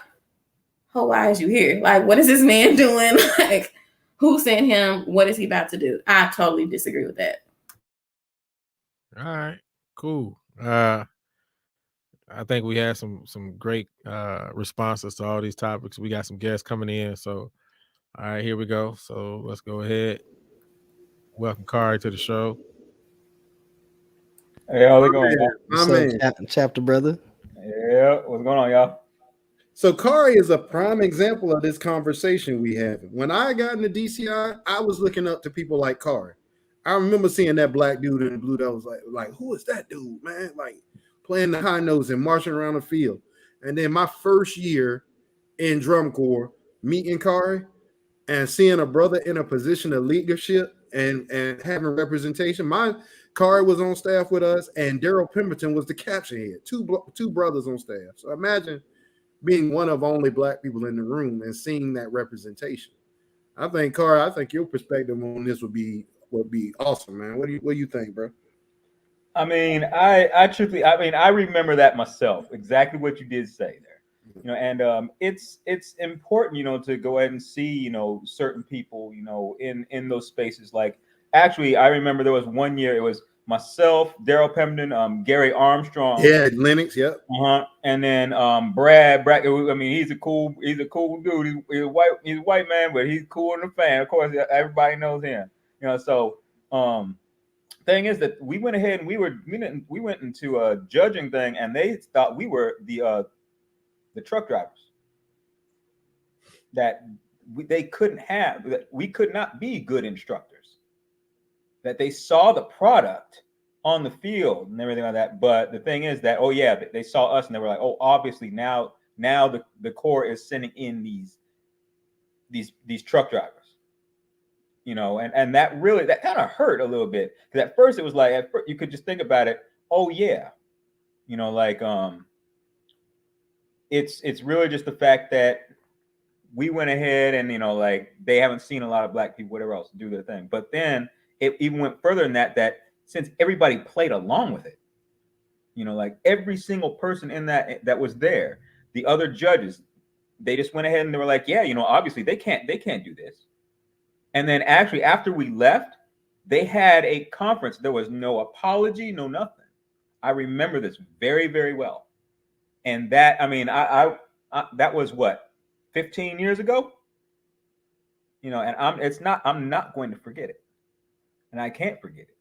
oh, why is you here? Like, what is this man doing? Like, who sent him? What is he about to do? I totally disagree with that. All right, cool. I think we had some great responses to all these topics. We got some guests coming in. So, all right, here we go. So let's go ahead. Welcome Kari to the show. Hey, how's it going? What's up, chapter brother? Yeah, what's going on, y'all? So Kari is a prime example of this conversation we have. When I got into DCI, I was looking up to people like Kari. I remember seeing that black dude in the blue that was like, who is that dude, man? Like playing the high notes and marching around the field. And then my first year in drum corps, meeting Kari and seeing a brother in a position of leadership and having representation. My Kari was on staff with us, and Daryl Pemberton was the caption head. Two brothers on staff. So imagine being one of only black people in the room and seeing that representation. I think, Kari, I think your perspective on this would be awesome, man. What do you think, bro? I mean, I truthfully, I mean, I remember that myself. Exactly what you did say there. You know, and it's important, you know, to go ahead and see, you know, certain people, you know, in those spaces. Like, actually, I remember there was one year it was myself, Daryl Pemberton, Gary Armstrong, yeah, Lennox, yep, and then Brad. I mean, he's a cool dude. He's a white man, but he's cool in the fan. Of course, everybody knows him. You know, so thing is that we went ahead and we went into a judging thing, and they thought we were the truck drivers that they couldn't have, that we could not be good instructors, that they saw the product on the field and everything like that. But the thing is that, oh yeah, they saw us and they were like, oh, obviously now the Corps is sending in these truck drivers, you know, and that kind of hurt a little bit, because at first it was like, you could just think about it, oh yeah, you know, like it's really just the fact that we went ahead and, you know, like they haven't seen a lot of black people, whatever else, do their thing. But then it even went further than that since everybody played along with it, you know, like every single person in that was there, the other judges, they just went ahead and they were like, yeah, you know, obviously they can't do this. And then actually after we left, they had a conference. There was no apology, no nothing. I remember this very, very well. And that, I mean, I that was what, 15 years ago, you know, and I'm not going to forget it, and I can't forget it.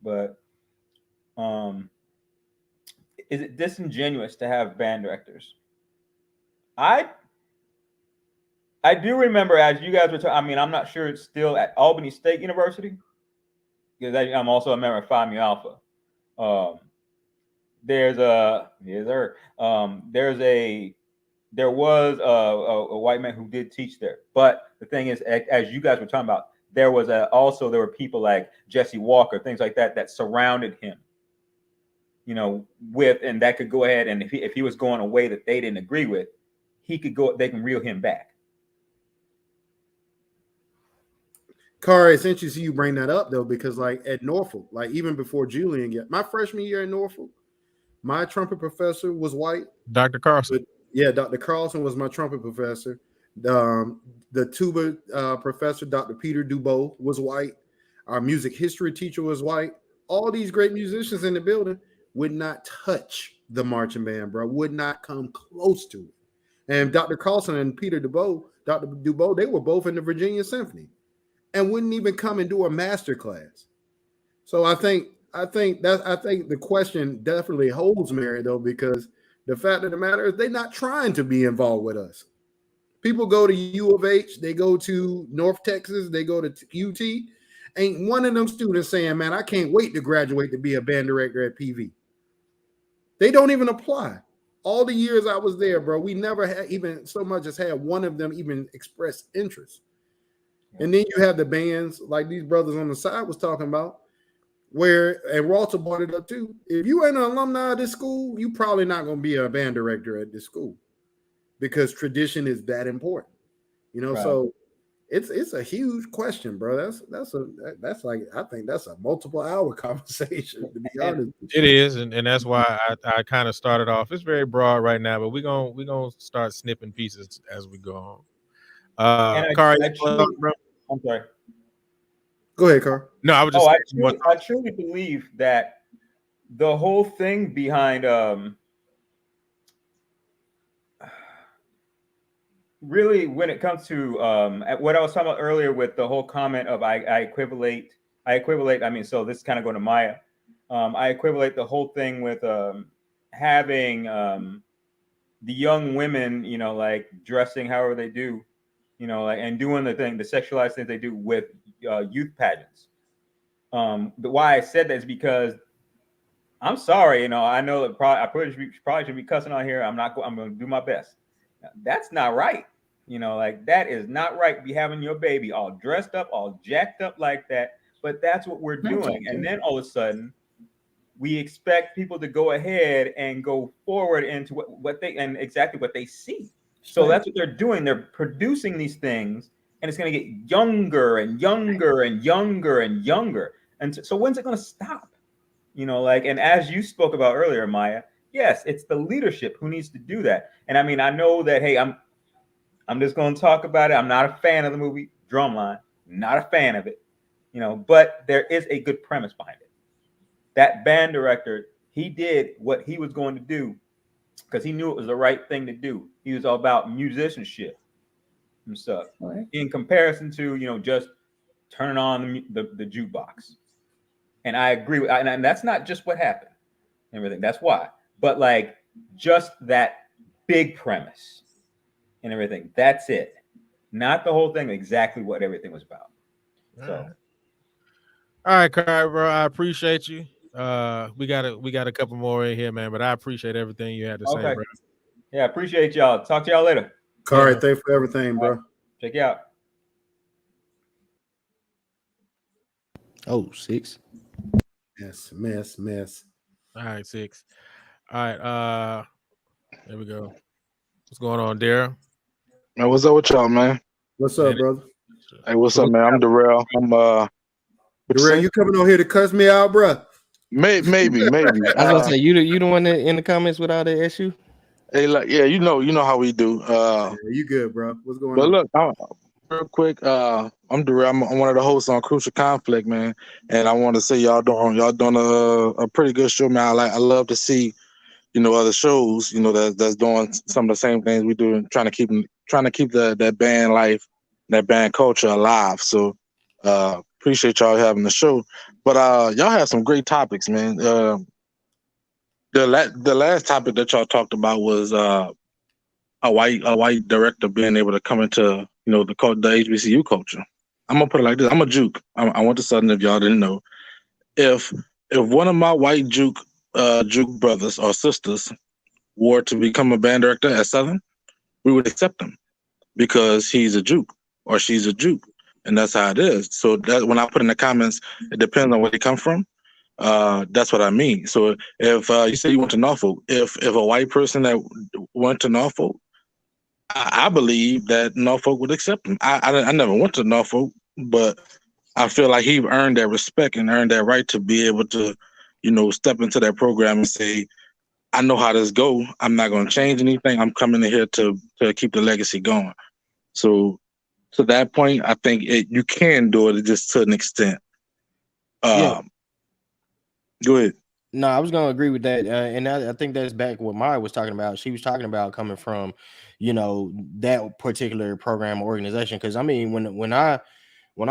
But is it disingenuous to have band directors? I do remember, as you guys were talking, I mean, I'm not sure it's still at Albany State University, because I'm also a member of Phi Mu Alpha. There was a white man who did teach there, but the thing is, as you guys were talking about, there were people like Jesse Walker, things like that surrounded him, you know, and that could go ahead, and if he was going a way that they didn't agree with, they can reel him back. Kari, it's interesting you bring that up though, because like at Norfolk, like even before Julian my freshman year in Norfolk, my trumpet professor was white. Dr. Carlson. Yeah, Dr. Carlson was my trumpet professor. The tuba professor, Dr. Peter Dubois, was white. Our music history teacher was white. All these great musicians in the building would not touch the marching band, bro. Would not come close to it. And Dr. Carlson and Peter Dubois, Dr. Dubois, they were both in the Virginia Symphony and wouldn't even come and do a master class. So I think the question definitely holds, Mary, though, because the fact of the matter is they're not trying to be involved with us. People go to U of H, they go to North Texas, they go to UT. Ain't one of them students saying, man, I can't wait to graduate to be a band director at PV. They don't even apply. All the years I was there, bro, we never had even so much as had one of them even express interest. And then you have the bands like these brothers on the side was talking about, and Walter brought it up too. If you ain't an alumni of this school, you probably not going to be a band director at this school, because tradition is that important, you know. Right. So it's a huge question, bro. That's like, I think that's a multiple hour conversation, to be honest. It is, and that's why I kind of started off. It's very broad right now, but we're gonna start snipping pieces as we go on. Kari, I'm sorry. Go ahead, Carl. No, I was just. I truly believe that the whole thing behind really, when it comes to what I was talking about earlier with the whole comment of I equivalate. I mean, so this is kind of going to Maya. I equivalate the whole thing with having the young women, you know, like dressing however they do, you know, like, and doing the sexualized things they do with youth pageants. why I said that is because I'm sorry, you know, I know that I probably should be cussing on here. I'm going to do my best. That's not right. You know, like that is not right. Be having your baby all dressed up, all jacked up like that. But that's what we're doing. And then all of a sudden, we expect people to go ahead and go forward into what they and exactly what they see. So that's what they're doing. They're producing these things, and it's going to get younger and younger and younger and younger. And so when's it going to stop? You know, like, and as you spoke about earlier, Maya, yes, it's the leadership who needs to do that. And I mean, I know that, hey, I'm just going to talk about it. I'm not a fan of the movie Drumline, not a fan of it, you know, but there is a good premise behind it. That band director, he did what he was going to do because he knew it was the right thing to do. He was all about musicianship and stuff in comparison to, you know, just turning on the jukebox. And I agree with, and that's not just what happened and everything. That's why. But like just that big premise and everything. That's it. Not the whole thing, exactly what everything was about. So. All right, Kai, bro. I appreciate you. We got a couple more in here, man, but I appreciate everything you had to say, bro. Yeah, appreciate y'all. Talk to y'all later. All right, thanks for everything, bro. Check you out. Oh, 6. Mess. All right, 6. All right, there we go. What's going on, Daryl? Man, what's up with y'all, man? What's up, brother? Hey, what's up, man? I'm Darrell. Darrell, you coming on here to cuss me out, bro? Maybe. I was gonna say you the one that in the comments with all the issue. Hey, like, yeah, you know how we do. You good, bro? What's going but on? But look, real quick, I'm Darrell. I'm one of the hosts on Crucial Conflict, man, and I want to say y'all doing a pretty good show, man. I love to see, you know, other shows, you know, that's doing some of the same things we do, and trying to keep that band life, that band culture alive. So appreciate y'all having the show. But y'all have some great topics, man. The last topic that y'all talked about was a white director being able to come into, you know, the HBCU culture. I'm gonna put it like this: I'm a juke. I went to Southern. If y'all didn't know, if one of my white juke brothers or sisters were to become a band director at Southern, we would accept him because he's a juke or she's a juke, and that's how it is. So that when I put in the comments, it depends on where they come from. That's what I mean. So if you say you went to Norfolk, if a white person that went to Norfolk, I believe that Norfolk would accept him. I never went to Norfolk, but I feel like he earned that respect and earned that right to be able to, you know, step into that program and say, I know how this go. I'm not going to change anything. I'm coming in here to keep the legacy going. So to that point, I think you can do it just to an extent. Yeah. Go ahead. No, I was going to agree with that. And I think that's back what Maya was talking about. She was talking about coming from, you know, that particular program or organization. Because, I mean, when I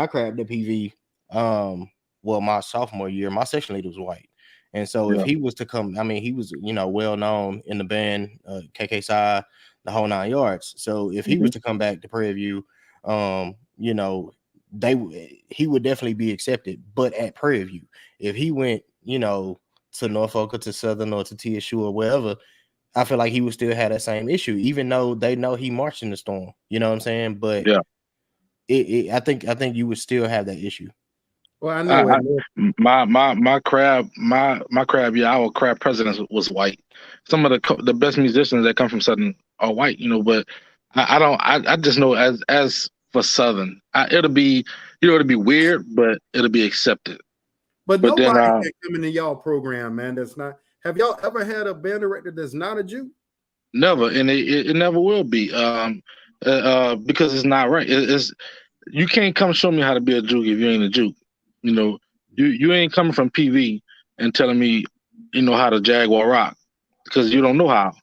crabbed at PV, well, my sophomore year, my section leader was white. And so if he was to come, I mean, he was, you know, well known in the band, KK Psy, the whole 9 yards. So if he was to come back to Prairie View, you know, he would definitely be accepted. But at Prairie View, if he went, you know, to Norfolk or to Southern or to TSU or wherever, I feel like he would still have that same issue, even though they know he marched in the storm. You know what I'm saying? But I think you would still have that issue. Well, I know my crab, yeah, our crab president was white. Some of the best musicians that come from Southern are white, you know. But I just know as for Southern, it'll be weird, but it'll be accepted. But nobody can come into y'all program, man. That's not. Have y'all ever had a band director that's not a Jew? Never, and it never will be. Because it's not right. You can't come show me how to be a Jew if you ain't a Jew. You know, you ain't coming from PV and telling me, you know, how to Jaguar rock because you don't know how.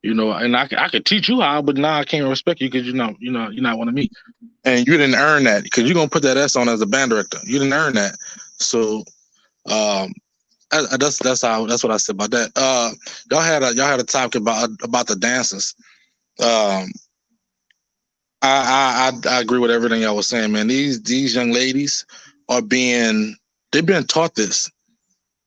You know, and I could teach you how, but now I can't respect you because you're not one of me, and you didn't earn that because you're gonna put that S on as a band director. You didn't earn that, so. That's what I said about that. Y'all had a topic about the dancers. I agree with everything y'all was saying, man. These young ladies are being they've been taught this,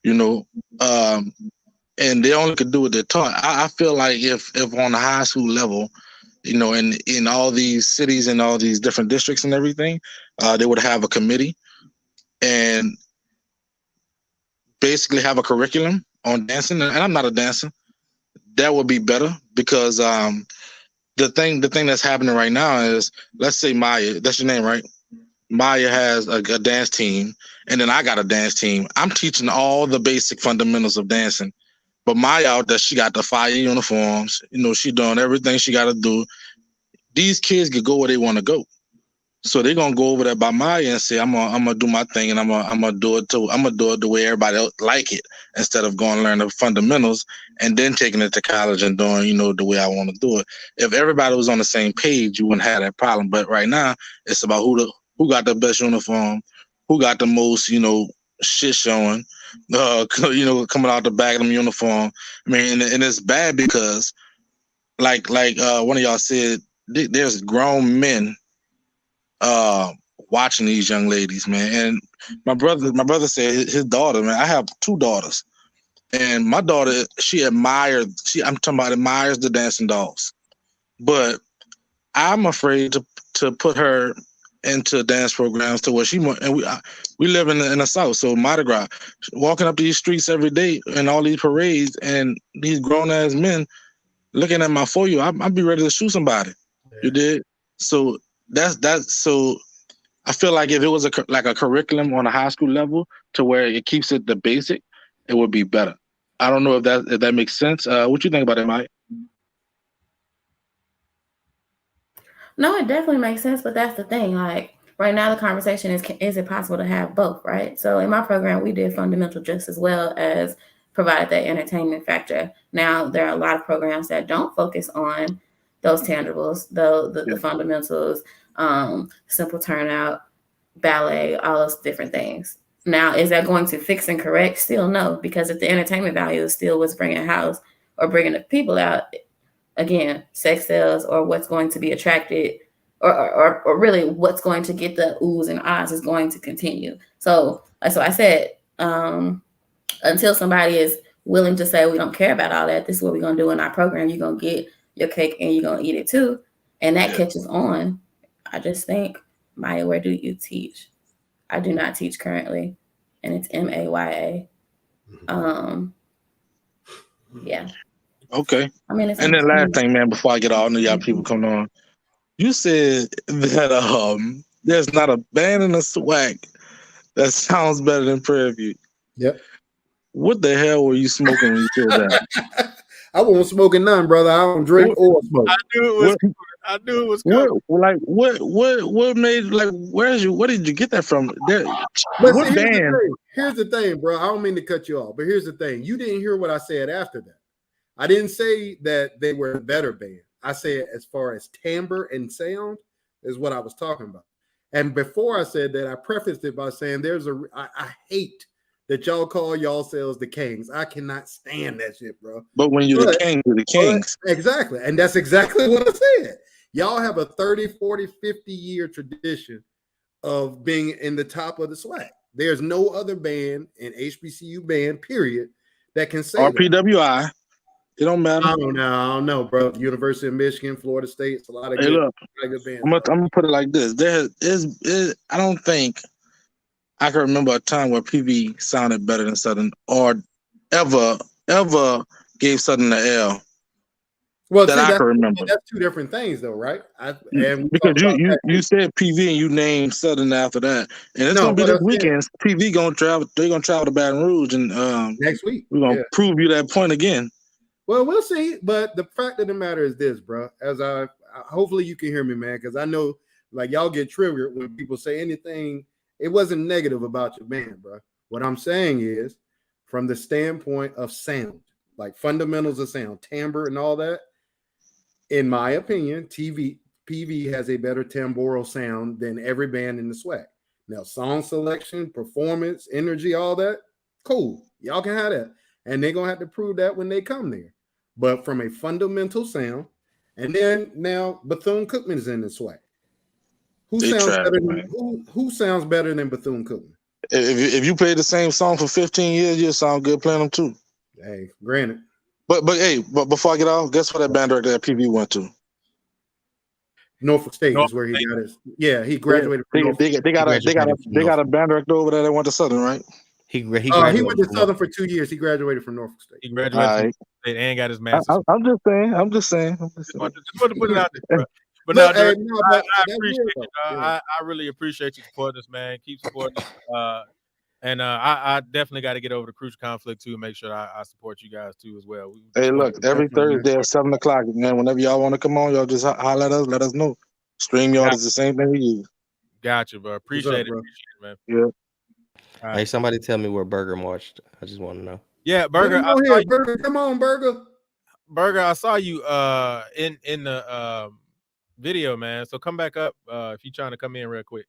you know, and they only could do what they're taught. I feel like if on the high school level, you know, in all these cities and all these different districts and everything, they would have a committee and basically have a curriculum on dancing. And I'm not a dancer. That would be better because the thing that's happening right now is, let's say Maya, that's your name, right? Maya has a dance team, and then I got a dance team. I'm teaching all the basic fundamentals of dancing. But Maya out there, she got the fire uniforms. You know, she doing everything she got to do. These kids could go where they want to go. So they're gonna go over there by Maya and say, I'm gonna do my thing, and I'm gonna do it the way everybody else like it, instead of going to learn the fundamentals and then taking it to college and doing, you know, the way I want to do it. If everybody was on the same page, you wouldn't have that problem. But right now, it's about who got the best uniform, who got the most, you know, shit showing, you know, coming out the back of them uniform. I mean, and it's bad because, like one of y'all said, there's grown men watching these young ladies, man. And my brother said his daughter, man, I have 2 daughters, and my daughter, admires the dancing dolls, but I'm afraid to put her into dance programs to where we live in the South, so Mardi Gras, walking up these streets every day and all these parades and these grown ass men looking at my For You, I'd be ready to shoot somebody. Yeah. You did. So that's so I feel like if it was a curriculum on a high school level to where it keeps it the basic, it would be better. I don't know if that makes sense. What you think about it, Mike? No, it definitely makes sense, but that's the thing. Like right now, the conversation is it possible to have both, right? So in my program, we did fundamental just as well as provide that entertainment factor. Now, there are a lot of programs that don't focus on those tangibles, the fundamentals, simple turnout, ballet, all those different things. Now, is that going to fix and correct? Still no, because if the entertainment value is still what's bringing house or bringing the people out, again, sex sales or what's going to be attracted or really what's going to get the oohs and ahs is going to continue. So I said, until somebody is willing to say, we don't care about all that, this is what we're going to do in our program, you're going to get your cake and you're going to eat it too. And that catches on. I just think, Maya, where do you teach? I do not teach currently, and it's MAYA. Yeah. Okay. I mean, and then last thing, man, before I get all of y'all people coming on, you said that there's not a band in the swag that sounds better than Prairie View. Yep. What the hell were you smoking when you said that? I wasn't smoking none, brother. I don't drink or smoke. I knew it was good. What made, like, where did you get that from? What band? Here's the thing, bro. I don't mean to cut you off, but here's the thing. You didn't hear what I said after that. I didn't say that they were a better band. I said as far as timbre and sound is what I was talking about. And before I said that, I prefaced it by saying I hate that y'all call yourselves the Kings. I cannot stand that shit, bro. But when you're the King, you're the Kings. Exactly. And that's exactly what I said. Y'all have a 30, 40, 50-year tradition of being in the top of the swag. There's no other band, an HBCU band, period, that can say or PWI. It don't matter. I don't know, bro. University of Michigan, Florida State, it's a lot of good bands. I'm gonna put it like this. I don't think I can remember a time where PV sounded better than Southern or ever gave Southern the L. Well, I can remember. That's 2 different things, though, right? Because you said PV and you named Southern after that, and it's gonna be this weekend. PV gonna travel. They're gonna travel to Baton Rouge, and next week we're gonna prove you that point again. Well, we'll see. But the fact of the matter is this, bro. As hopefully you can hear me, man, because I know like y'all get triggered when people say anything. It wasn't negative about your band, bro. What I'm saying is, from the standpoint of sound, like fundamentals of sound, timbre, and all that. In my opinion, PV has a better timbral sound than every band in the swag. Now, song selection, performance, energy, all that, cool. Y'all can have that. And they're going to have to prove that when they come there. But from a fundamental sound, and then now Bethune-Cookman is in the swag. Who sounds better than Bethune-Cookman? If you play the same song for 15 years, you'll sound good playing them too. Hey, granted. But before I get off, guess what that band director that PV went to? Norfolk State is where he got his. Yeah, he graduated from Norfolk. They got a band director over there that went to Southern, right? He He went graduated to from Southern for 2 years. He graduated from Norfolk State. He graduated from Norfolk State and got his master's. I'm just saying. Just wanted to put it out there, bro. But Look, now, hey, Durant, no, but I that's appreciate real, you. though. I really appreciate you supporting us, man. Keep supporting us. And I definitely got to get over to Crucial Conflict too and make sure I support you guys too as well. Hey, look, every Thursday at 7 o'clock, man. Whenever y'all want to come on, y'all just holler at us. Let us know. StreamYard is the same thing we use. Gotcha, bro. Appreciate it, man. Yeah. Right. Hey, somebody tell me where Burger marched. I just want to know. Yeah, Burger. Burger, come on, Burger. Burger, I saw you in the video, man. So come back up if you're trying to come in real quick.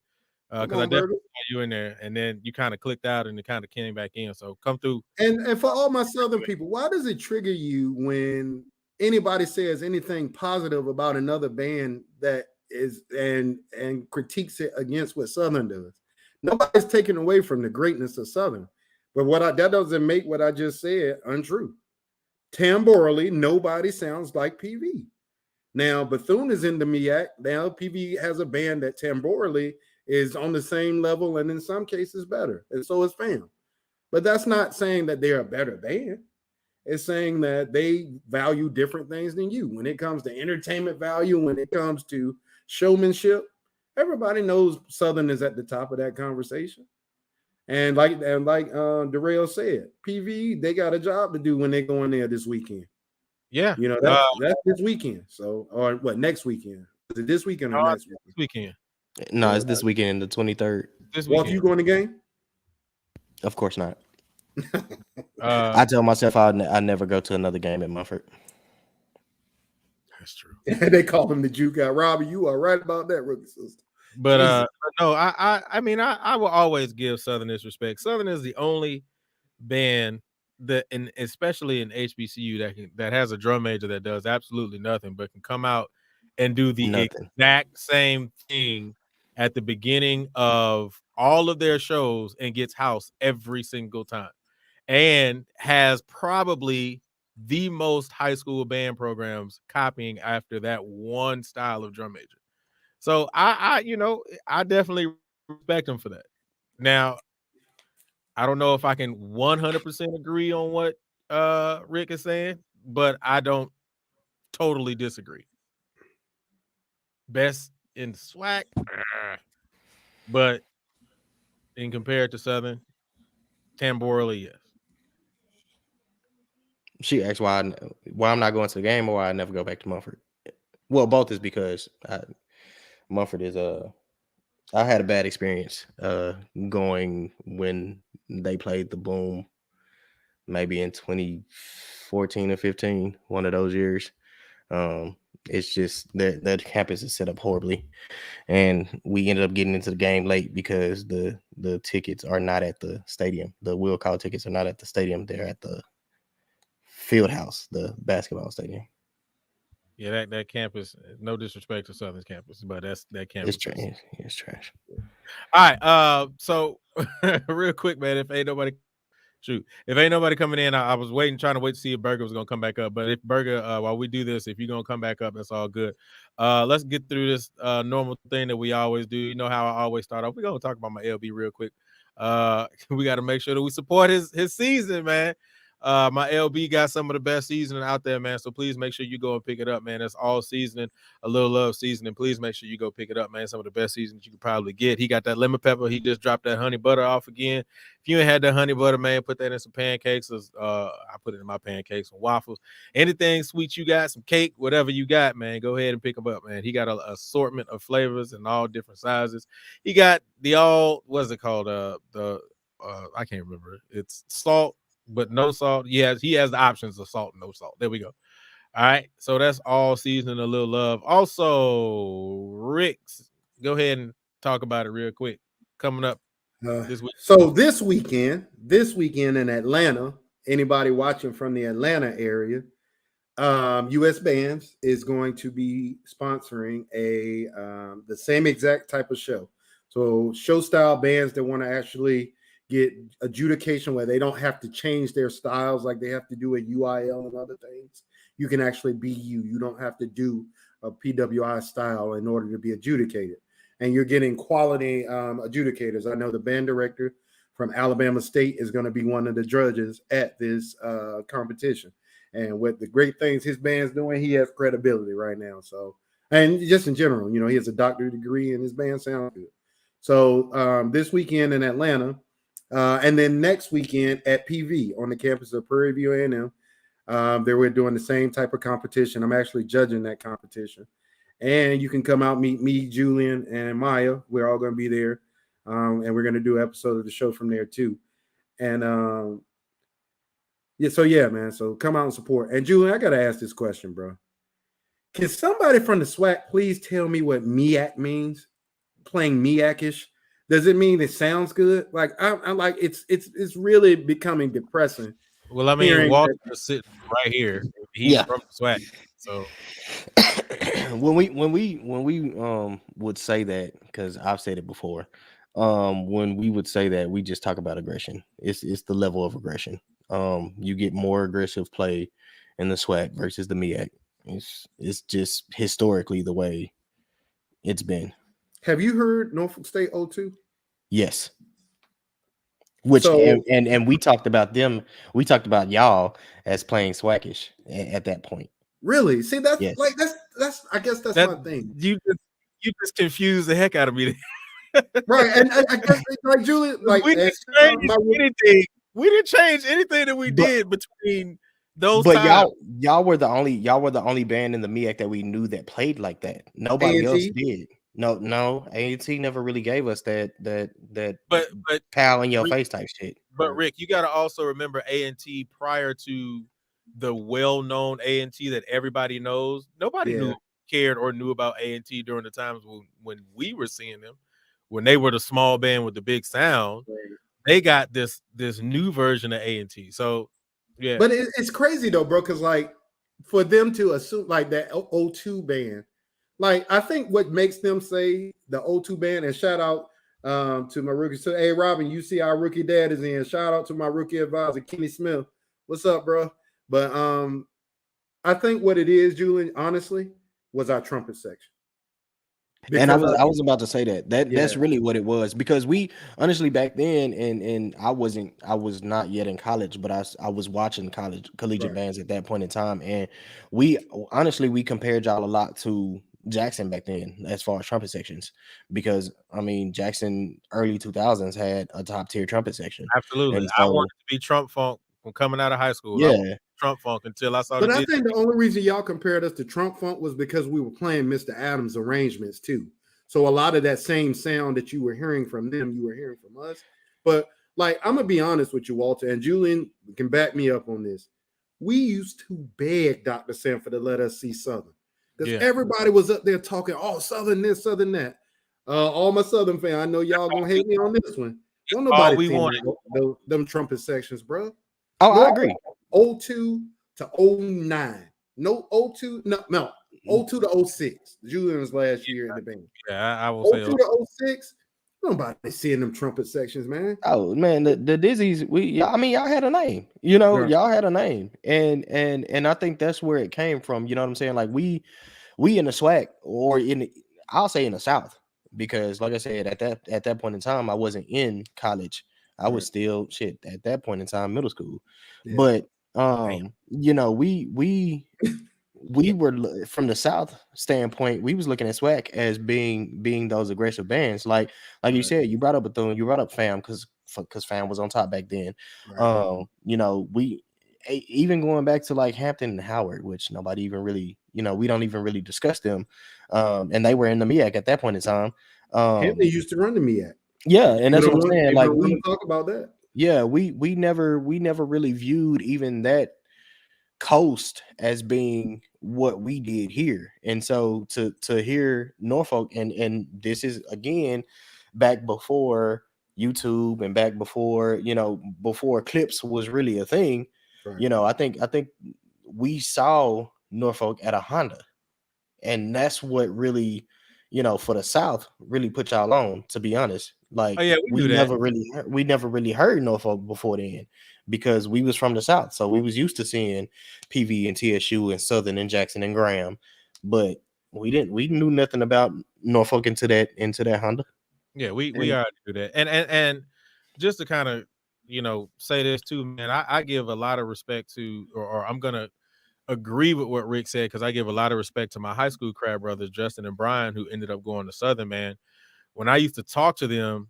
Because I definitely saw you in there, and then you kind of clicked out and it kind of came back in. So come through. And for all my Southern people, why does it trigger you when anybody says anything positive about another band that is and critiques it against what Southern does? Nobody's taken away from the greatness of Southern, but that doesn't make what I just said untrue. Tamborelli, nobody sounds like PV. Now Bethune is in the MEAC. Now PV has a band that Tamborelli is on the same level and in some cases better, and so is FAM. But that's not saying that they're a better band. It's saying that they value different things than you. When it comes to entertainment value, when it comes to showmanship, everybody knows Southern is at the top of that conversation. And like Darrell said, PV, they got a job to do when they go in there this weekend. Yeah. You know, that's this weekend. So, or what, next weekend? Is it this weekend or next weekend? This weekend. No, it's this weekend, the 23rd. This Walter, weekend. you going to game? Of course not. I tell myself I never go to another game at Mumford. That's true. They call him the Juke guy. Robbie, you are right about that, rookie sister. But no, I mean, I will always give Southern this respect. Southern is the only band that, and especially in HBCU, that has a drum major that does absolutely nothing but can come out and do the exact same thing at the beginning of all of their shows and gets house every single time, and has probably the most high school band programs copying after that one style of drum major. So I definitely respect him for that. Now, I don't know if I can 100% agree on what Rick is saying, but I don't totally disagree. Best in SWAC, but in compared to Southern, Tamborelli, yes. She asked why I'm not going to the game or why I never go back to Mumford. Well, both is because Mumford is I had a bad experience going when they played the Boom, maybe in 2014 or 15, one of those years. It's just that campus is set up horribly, and we ended up getting into the game late because the tickets are not at the stadium. The will call tickets are not at the stadium; they're at the field house, the basketball stadium. Yeah, that campus. No disrespect to Southern's campus, but that campus. It's trash. It's trash. All right. So real quick, man. If ain't nobody coming in, I was trying to wait to see if Burger was gonna come back up. But if Burger, while we do this, if you're gonna come back up, that's all good. Let's get through this normal thing that we always do. You know how I always start off. We're gonna talk about my LB real quick. We got to make sure that we support his season, man. My LB got some of the best seasoning out there, man. So please make sure you go and pick it up, man. That's all seasoning, a little love seasoning. Please make sure you go pick it up, man. Some of the best seasonings you could probably get. He got that lemon pepper. He just dropped that honey butter off again. If you ain't had that honey butter, man, put that in some pancakes. I put it in my pancakes and waffles. Anything sweet you got, some cake, whatever you got, man, go ahead and pick them up, man. He got an assortment of flavors and all different sizes. He got what's it called? I can't remember. It's salt, but no salt. He has the options of salt and no salt. There we go. All right. So that's all seasoning, a little love. Also, Rick's, go ahead and talk about it real quick. Coming up this week. So this weekend in Atlanta, anybody watching from the Atlanta area, US Bands is going to be sponsoring the same exact type of show. So show style bands that want to actually get adjudication where they don't have to change their styles like they have to do at UIL and other things. You can actually be you. You don't have to do a PWI style in order to be adjudicated. And you're getting quality adjudicators. I know the band director from Alabama State is going to be one of the judges at this competition. And with the great things his band's doing, he has credibility right now. So, and just in general, you know, he has a doctorate degree and his band sounds good. So this weekend in Atlanta, and then next weekend at PV on the campus of Prairie View A&M, they were doing the same type of competition. I'm actually judging that competition. And you can come out, meet me, Julian, and Maya. We're all going to be there. And we're going to do an episode of the show from there too. And yeah, man. So come out and support. And Julian, I got to ask this question, bro. Can somebody from the SWAC please tell me what MEAC means? Playing MEAC-ish. Does it mean it sounds good? Like I'm like it's really becoming depressing. Well, I mean, Walter's sitting right here. He's from the SWAC. So when we would say that, because I've said it before, when we would say that, we just talk about aggression. It's the level of aggression. You get more aggressive play in the SWAC versus the MEAC. It's just historically the way it's been. Have you heard Norfolk State 02? Yes. Which so, and we talked about them. We talked about y'all as playing SWAC-ish at that point. Really? See, that's like that's I guess that's my thing. You just confused the heck out of me. Right, and I guess like Julie, like we didn't change anything. We didn't change anything that we did between those. But times. y'all were the only band in the MEAC that we knew that played like that. Nobody else did. No, A&T never really gave us that but pal in your Rick, face type shit. But Rick, you got to also remember A&T prior to the well-known A&T that everybody knows. Nobody cared or knew about A&T during the times when we were seeing them. When they were the small band with the big sound, they got this new version of A&T. So yeah, but it's crazy though, bro, because like for them to assume like that O2 band. Like, I think what makes them say the O2 band, and shout out to my rookie. So, hey, Robin, you see our rookie dad is in. Shout out to my rookie advisor, Kenny Smith. What's up, bro? But I think what it is, Julian, honestly, was our trumpet section. Because and I was about to say that's really what it was, because we honestly back then and I was not yet in college, but I was watching collegiate bands at that point in time, and we compared y'all a lot to Jackson back then as far as trumpet sections, because I mean Jackson early 2000s had a top tier trumpet section. Absolutely, so, I wanted to be Trump Funk from coming out of high school. Yeah, Trump Funk until I saw. But I think the only reason y'all compared us to Trump Funk was because we were playing Mr. Adams arrangements too. So a lot of that same sound that you were hearing from them, you were hearing from us. But like, I'm gonna be honest with you, Walter, and Julian can back me up on this. We used to beg Dr. Sanford to let us see Southern, because everybody was up there talking, oh, Southern this, Southern that. All my Southern fans, I know y'all gonna hate me on this one. Don't nobody see them trumpet sections, bro. Oh, I agree. 02 to 09. No 02, no. 02 to 06. Julian's last year in the band. Yeah, I will say 02 to 06. Nobody seeing them trumpet sections, man. Oh man, the Dizzies. Y'all had a name. You know, y'all had a name, and I think that's where it came from. You know what I'm saying? Like we in the SWAC, or I'll say in the South, because like I said, at that point in time, I wasn't in college. I was still at that point in time, middle school. Yeah. But you know, we were from the South standpoint, we was looking at SWAC as being those aggressive bands. Like you said, you brought up Bethune, you brought up Fam because Fam was on top back then. Right. You know, we even going back to like Hampton and Howard, which nobody even really, you know, we don't even really discuss them. And they were in the MEAC at that point in time. Hampton used to run the MEAC. Yeah, and that's what I'm saying. Like we talk about that. Yeah, we never really viewed even that coast as being what we did here. And so to hear Norfolk, and this is again back before YouTube and back before, you know, before clips was really a thing. Right. You know, I think we saw Norfolk at a Honda, and that's what really, you know, for the South really put y'all on, to be honest. Like, Oh yeah, we do that. we never really heard Norfolk before then because we was from the South, so we was used to seeing PV and TSU and Southern and Jackson and Graham, but we knew nothing about Norfolk into that Honda. Yeah, we already do that. And just to kind of, say this too, man, I give a lot of respect to, or I'm gonna agree with what Rick said, because I give a lot of respect to my high school crab brothers, Justin and Brian, who ended up going to Southern. Man, when I used to talk to them,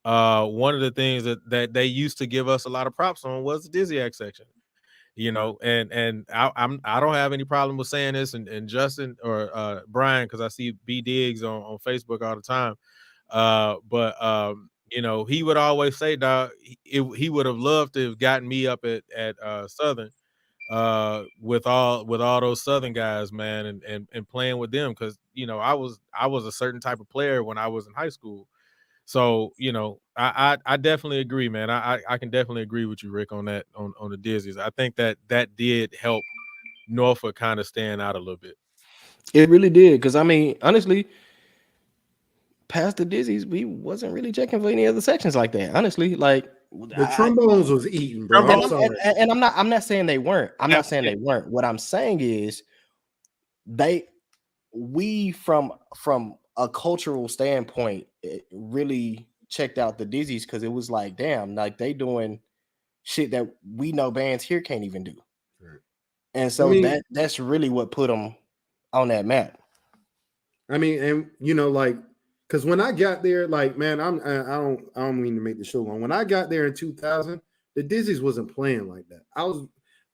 one of the things that they used to give us a lot of props on was the Dizzy section. And I don't have any problem with saying this, and Justin or Brian, because I see B Diggs on Facebook all the time. But he would always say, dog, he would have loved to have gotten me up at Southern with all those Southern guys, man, and playing with them, because I was a certain type of player when I was in high school. So I definitely agree, man. I can definitely agree with you, Rick, on that, on the Dizzies. I think that did help Norfolk kind of stand out a little bit. It really did, because I mean, honestly, past the Dizzies, we wasn't really checking for any other sections like that. Honestly, like the trombones was eating, bro. And I'm not saying they weren't. I'm not saying they weren't. What I'm saying is we from a cultural standpoint, it really checked out the Dizzies, because it was like, damn, like they doing shit that we know bands here can't even do. Right. And so that's really what put them on that map. I mean, and like, because when I got there, like, man, I don't mean to make the show long. When I got there in 2000, the Dizzies wasn't playing like that. I was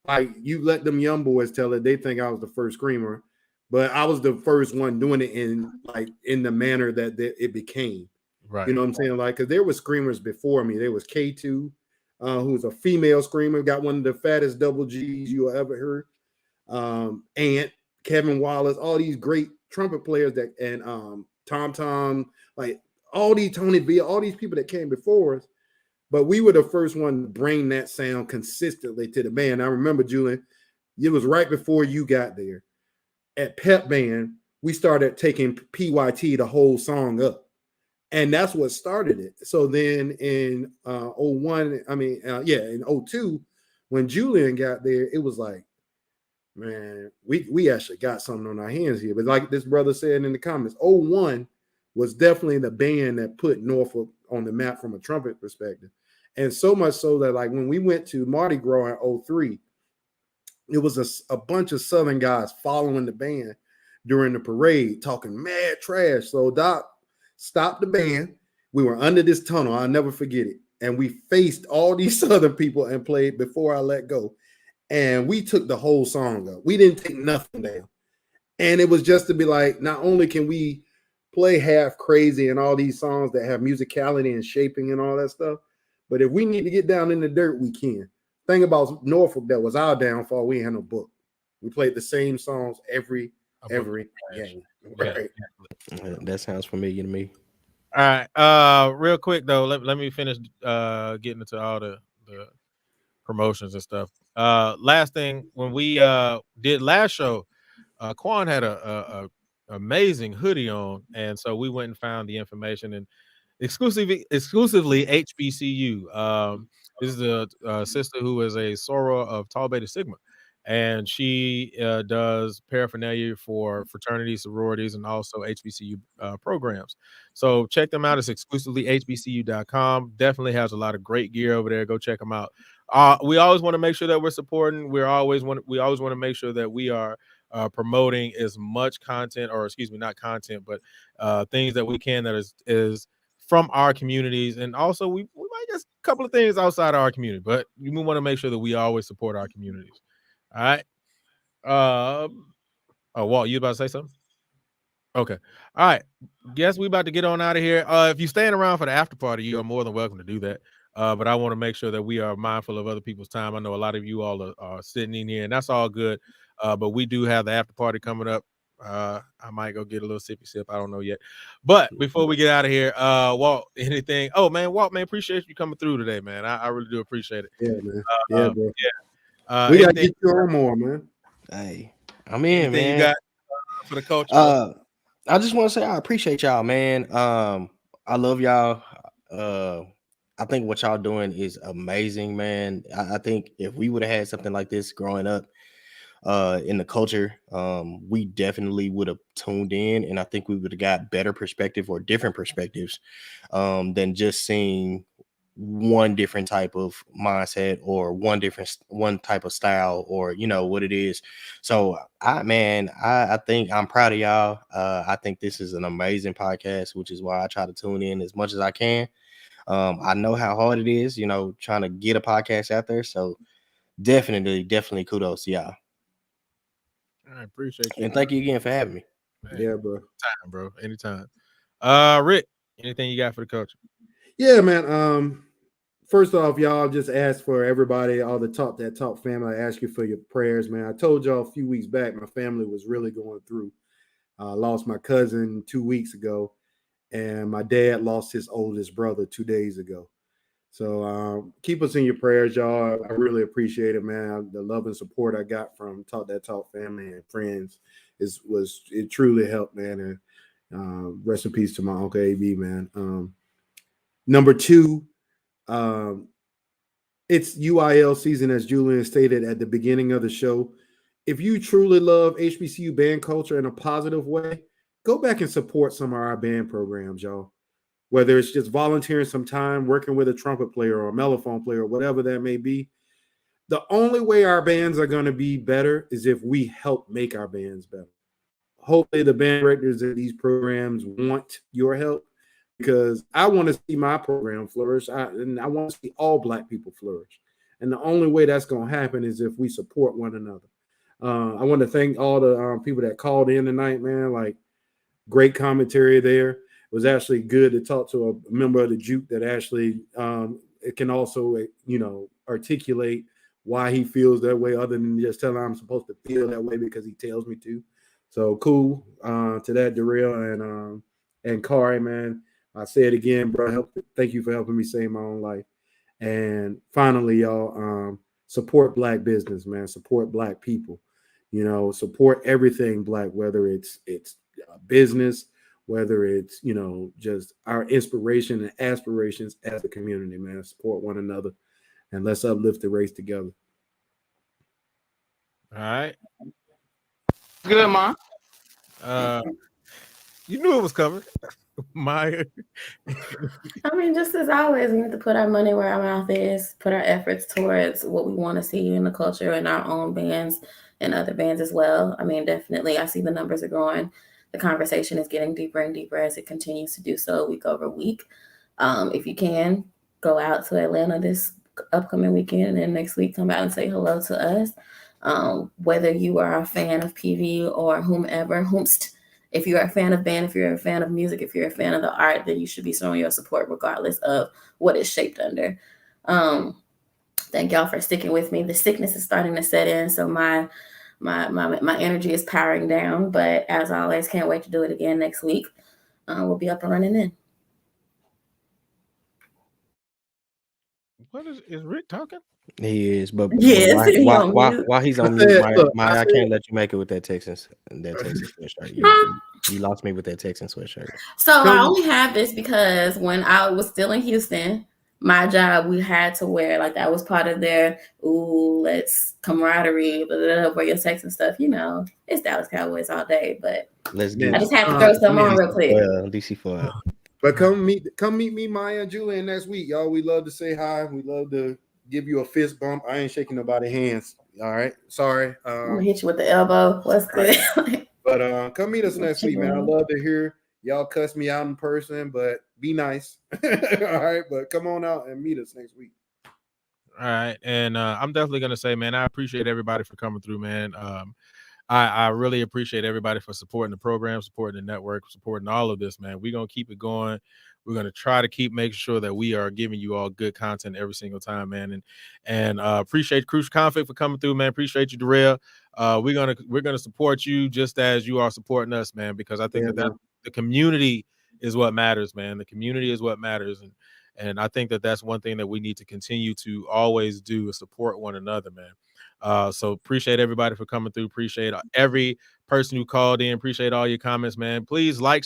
like, you let them young boys tell it, they think I was the first screamer, but I was the first one doing it in the manner that it became. Right. You know what I'm saying? Like, because there were screamers before me. There was K2, who was a female screamer, got one of the fattest double G's you ever heard. Ant, Kevin Wallace, all these great trumpet players and Tom, like all these Tony V, all these people that came before us. But we were the first one to bring that sound consistently to the band. I remember, Julian, it was right before you got there. At Pep Band, we started taking PYT the whole song up. And that's what started it. So then in 01, in 02, when Julian got there, it was like, man, we actually got something on our hands here. But like this brother said in the comments, 01 was definitely the band that put Norfolk on the map from a trumpet perspective. And so much so that, like, when we went to Mardi Gras in 03, it was a bunch of Southern guys following the band during the parade, talking mad trash. So Doc stopped the band. We were under this tunnel. I'll never forget it. And we faced all these Southern people and played Before I Let Go. And we took the whole song up. We didn't take nothing down. And it was just to be like, not only can we play Half Crazy and all these songs that have musicality and shaping and all that stuff, but if we need to get down in the dirt, we can. Thing about Norfolk, that was our downfall. We had no book. We played the same songs every game. Right. That sounds familiar to me. All right. Real quick though, let me finish getting into all the promotions and stuff. Last thing, when we did last show, Quan had a amazing hoodie on, and so we went and found the information, and exclusively HBCU. This is a sister who is a soror of Tau Beta Sigma, and she does paraphernalia for fraternities, sororities, and also HBCU programs. So check them out. It's exclusively hbcu.com. Definitely has a lot of great gear over there. Go check them out. We always want to make sure that we're supporting. We always want to make sure that we are promoting as much content, or excuse me, not content, but things that we can that is from our communities. And also we might get a couple of things outside of our community, but we want to make sure that we always support our communities. All right. Walt, you about to say something? Okay. All right. Guess we about to get on out of here. If you're staying around for the after party, you are more than welcome to do that. But I want to make sure that we are mindful of other people's time. I know a lot of you all are sitting in here, and that's all good. But we do have the after party coming up. I might go get a little sippy sip. I don't know yet. But before we get out of here, Walt, anything? Oh man, Walt, man, appreciate you coming through today, man. I really do appreciate it. Yeah, man. Bro. Yeah. We gotta get you on more, man. Hey, I'm in, man. You got for the culture? I just want to say I appreciate y'all, man. I love y'all. I think what y'all doing is amazing, man. I think if we would have had something like this growing up in the culture, we definitely would have tuned in, and I think we would have got better perspective or different perspectives than just seeing one different type of mindset or one type of style, or what it is. So I think I'm proud of y'all. I think this is an amazing podcast, which is why I try to tune in as much as I can. I know how hard it is, trying to get a podcast out there. So definitely kudos to y'all. I appreciate you. And thank you again for having me. Man, Yeah, bro. anytime, bro. Anytime. Rick, anything you got for the culture? Yeah, man. First off, y'all just ask for everybody, all the Talk That Talk family. I ask you for your prayers, man. I told y'all a few weeks back, my family was really going through. I lost my cousin 2 weeks ago, and my dad lost his oldest brother 2 days ago. So keep us in your prayers, y'all. I really appreciate it, man. The love and support I got from Talk That Talk family and friends it truly helped, man. And rest in peace to my Uncle AB, man. Number two, it's UIL season, as Julian stated at the beginning of the show. If you truly love HBCU band culture in a positive way, go back and support some of our band programs, y'all. Whether it's just volunteering some time, working with a trumpet player or a mellophone player, whatever that may be. The only way our bands are going to be better is if we help make our bands better. Hopefully the band directors of these programs want your help, because I want to see my program flourish, and I want to see all Black people flourish. And the only way that's going to happen is if we support one another. I want to thank all the people that called in tonight, man. Like, great commentary there. It was actually good to talk to a member of the Juke that actually it can also, articulate why he feels that way, other than just telling I'm supposed to feel that way because he tells me to. So cool to that, Darrell and Kari, man. I say it again, bro. Thank you for helping me save my own life. And finally, y'all, support Black business, man. Support Black people. Support everything Black, whether it's business, whether it's just our inspiration and aspirations as a community, man. Support one another, and let's uplift the race together. All right. Good, Mom. You knew it was coming. Maya. I mean, just as always, we need to put our money where our mouth is, put our efforts towards what we want to see in the culture and our own bands and other bands as well. I mean, definitely, I see the numbers are growing. The conversation is getting deeper and deeper as it continues to do so week over week. If you can, go out to Atlanta this upcoming weekend, and then next week come out and say hello to us. Whether you are a fan of PV or whomever, if you're a fan of band, if you're a fan of music, if you're a fan of the art, then you should be showing your support regardless of what it's shaped under. Thank y'all for sticking with me. The sickness is starting to set in, so my energy is powering down. But as always, can't wait to do it again next week. We'll be up and running in. What is Rick talking? He is, but Yes, while he's on mute, I can't let you make it with that Texans sweatshirt. You lost me with that Texan sweatshirt. So I only have this because when I was still in Houston, my job, we had to wear, like, that was part of their let's camaraderie, wear your Texan stuff. It's Dallas Cowboys all day, but let's get I just had to throw some on real quick. DC for. But come meet me, Maya and Julian, next week, y'all. We love to say hi. We love to give you a fist bump. I ain't shaking nobody's hands. All right, sorry. I'm gonna hit you with the elbow. What's good? But come meet us next week, man. I love to hear y'all cuss me out in person, but be nice. All right, but come on out and meet us next week. All right, and I'm definitely gonna say, man, I appreciate everybody for coming through, man. I really appreciate everybody for supporting the program, supporting the network, supporting all of this, man. We're going to keep it going. We're going to try to keep making sure that we are giving you all good content every single time, man. And appreciate Crucial Conflict for coming through, man. Appreciate you, Darrell. We're gonna support you just as you are supporting us, man, because I think that the community is what matters, man. The community is what matters. And I think that that's one thing that we need to continue to always do, is support one another, man. So appreciate everybody for coming through. Appreciate every person who called in. Appreciate all your comments, man. Please like,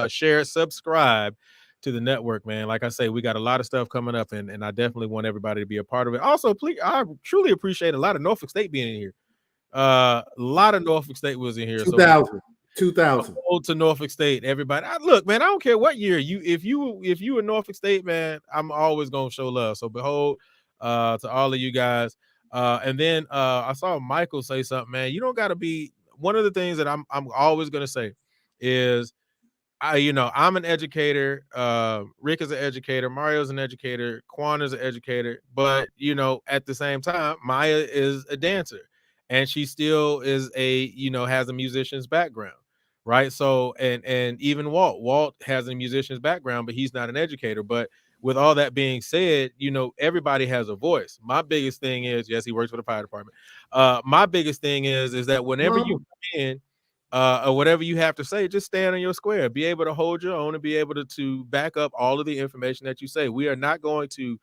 share, subscribe to the network, man. Like I say, we got a lot of stuff coming up, and I definitely want everybody to be a part of it. Also, please, I truly appreciate a lot of Norfolk State being in here. A lot of Norfolk State was in here. 2000. Hold to Norfolk State, everybody. Look, man, I don't care what year if you in Norfolk State, man, I'm always gonna show love. So behold, to all of you guys. And then I saw Michael say something, man. You don't gotta be one of the things that I'm always gonna say is I'm an educator. Rick is an educator. Mario's an educator. Quan is an educator. But at the same time, Maya is a dancer, and she still is has a musician's background, right? So and even Walt has a musician's background, but he's not an educator. But with all that being said, everybody has a voice. My biggest thing is, yes, he works for the fire department. My biggest thing is that whenever you come in, or whatever you have to say, just stand on your square, be able to hold your own and be able to back up all of the information that you say. We are not going to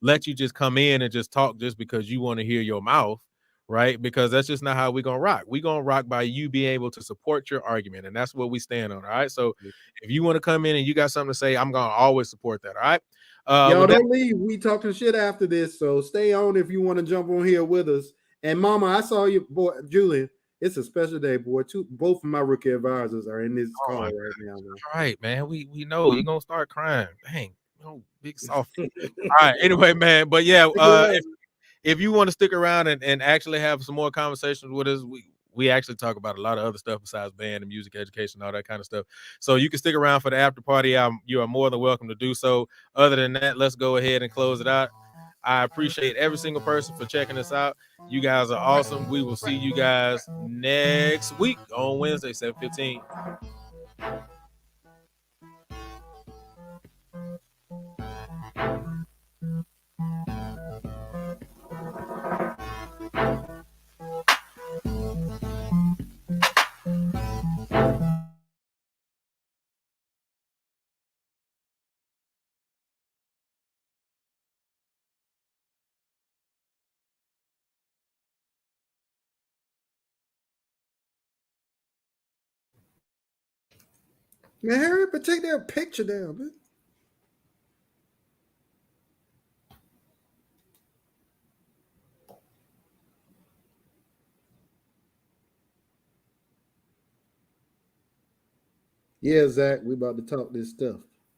let you just come in and just talk just because you want to hear your mouth, right? Because that's just not how we're going to rock. We're going to rock by you being able to support your argument. And that's what we stand on. All right. So if you want to come in and you got something to say, I'm going to always support that. All right. Y'all don't leave. We talking shit after this. So stay on if you want to jump on here with us. And Mama, I saw you, boy, Julian. It's a special day, boy. Both of my rookie advisors are in this call right now. Man. All right, man. We know you're gonna start crying. Dang, big soft. All right. Anyway, man. But yeah, if you want to stick around and actually have some more conversations with us, we actually talk about a lot of other stuff besides band and music education, all that kind of stuff. So you can stick around for the after party. You are more than welcome to do so. Other than that, let's go ahead and close it out. I appreciate every single person for checking us out. You guys are awesome. We will see you guys next week on Wednesday, 7:15. Man, hurry up and take that picture down, man. Yeah, Zach, we about to talk this stuff.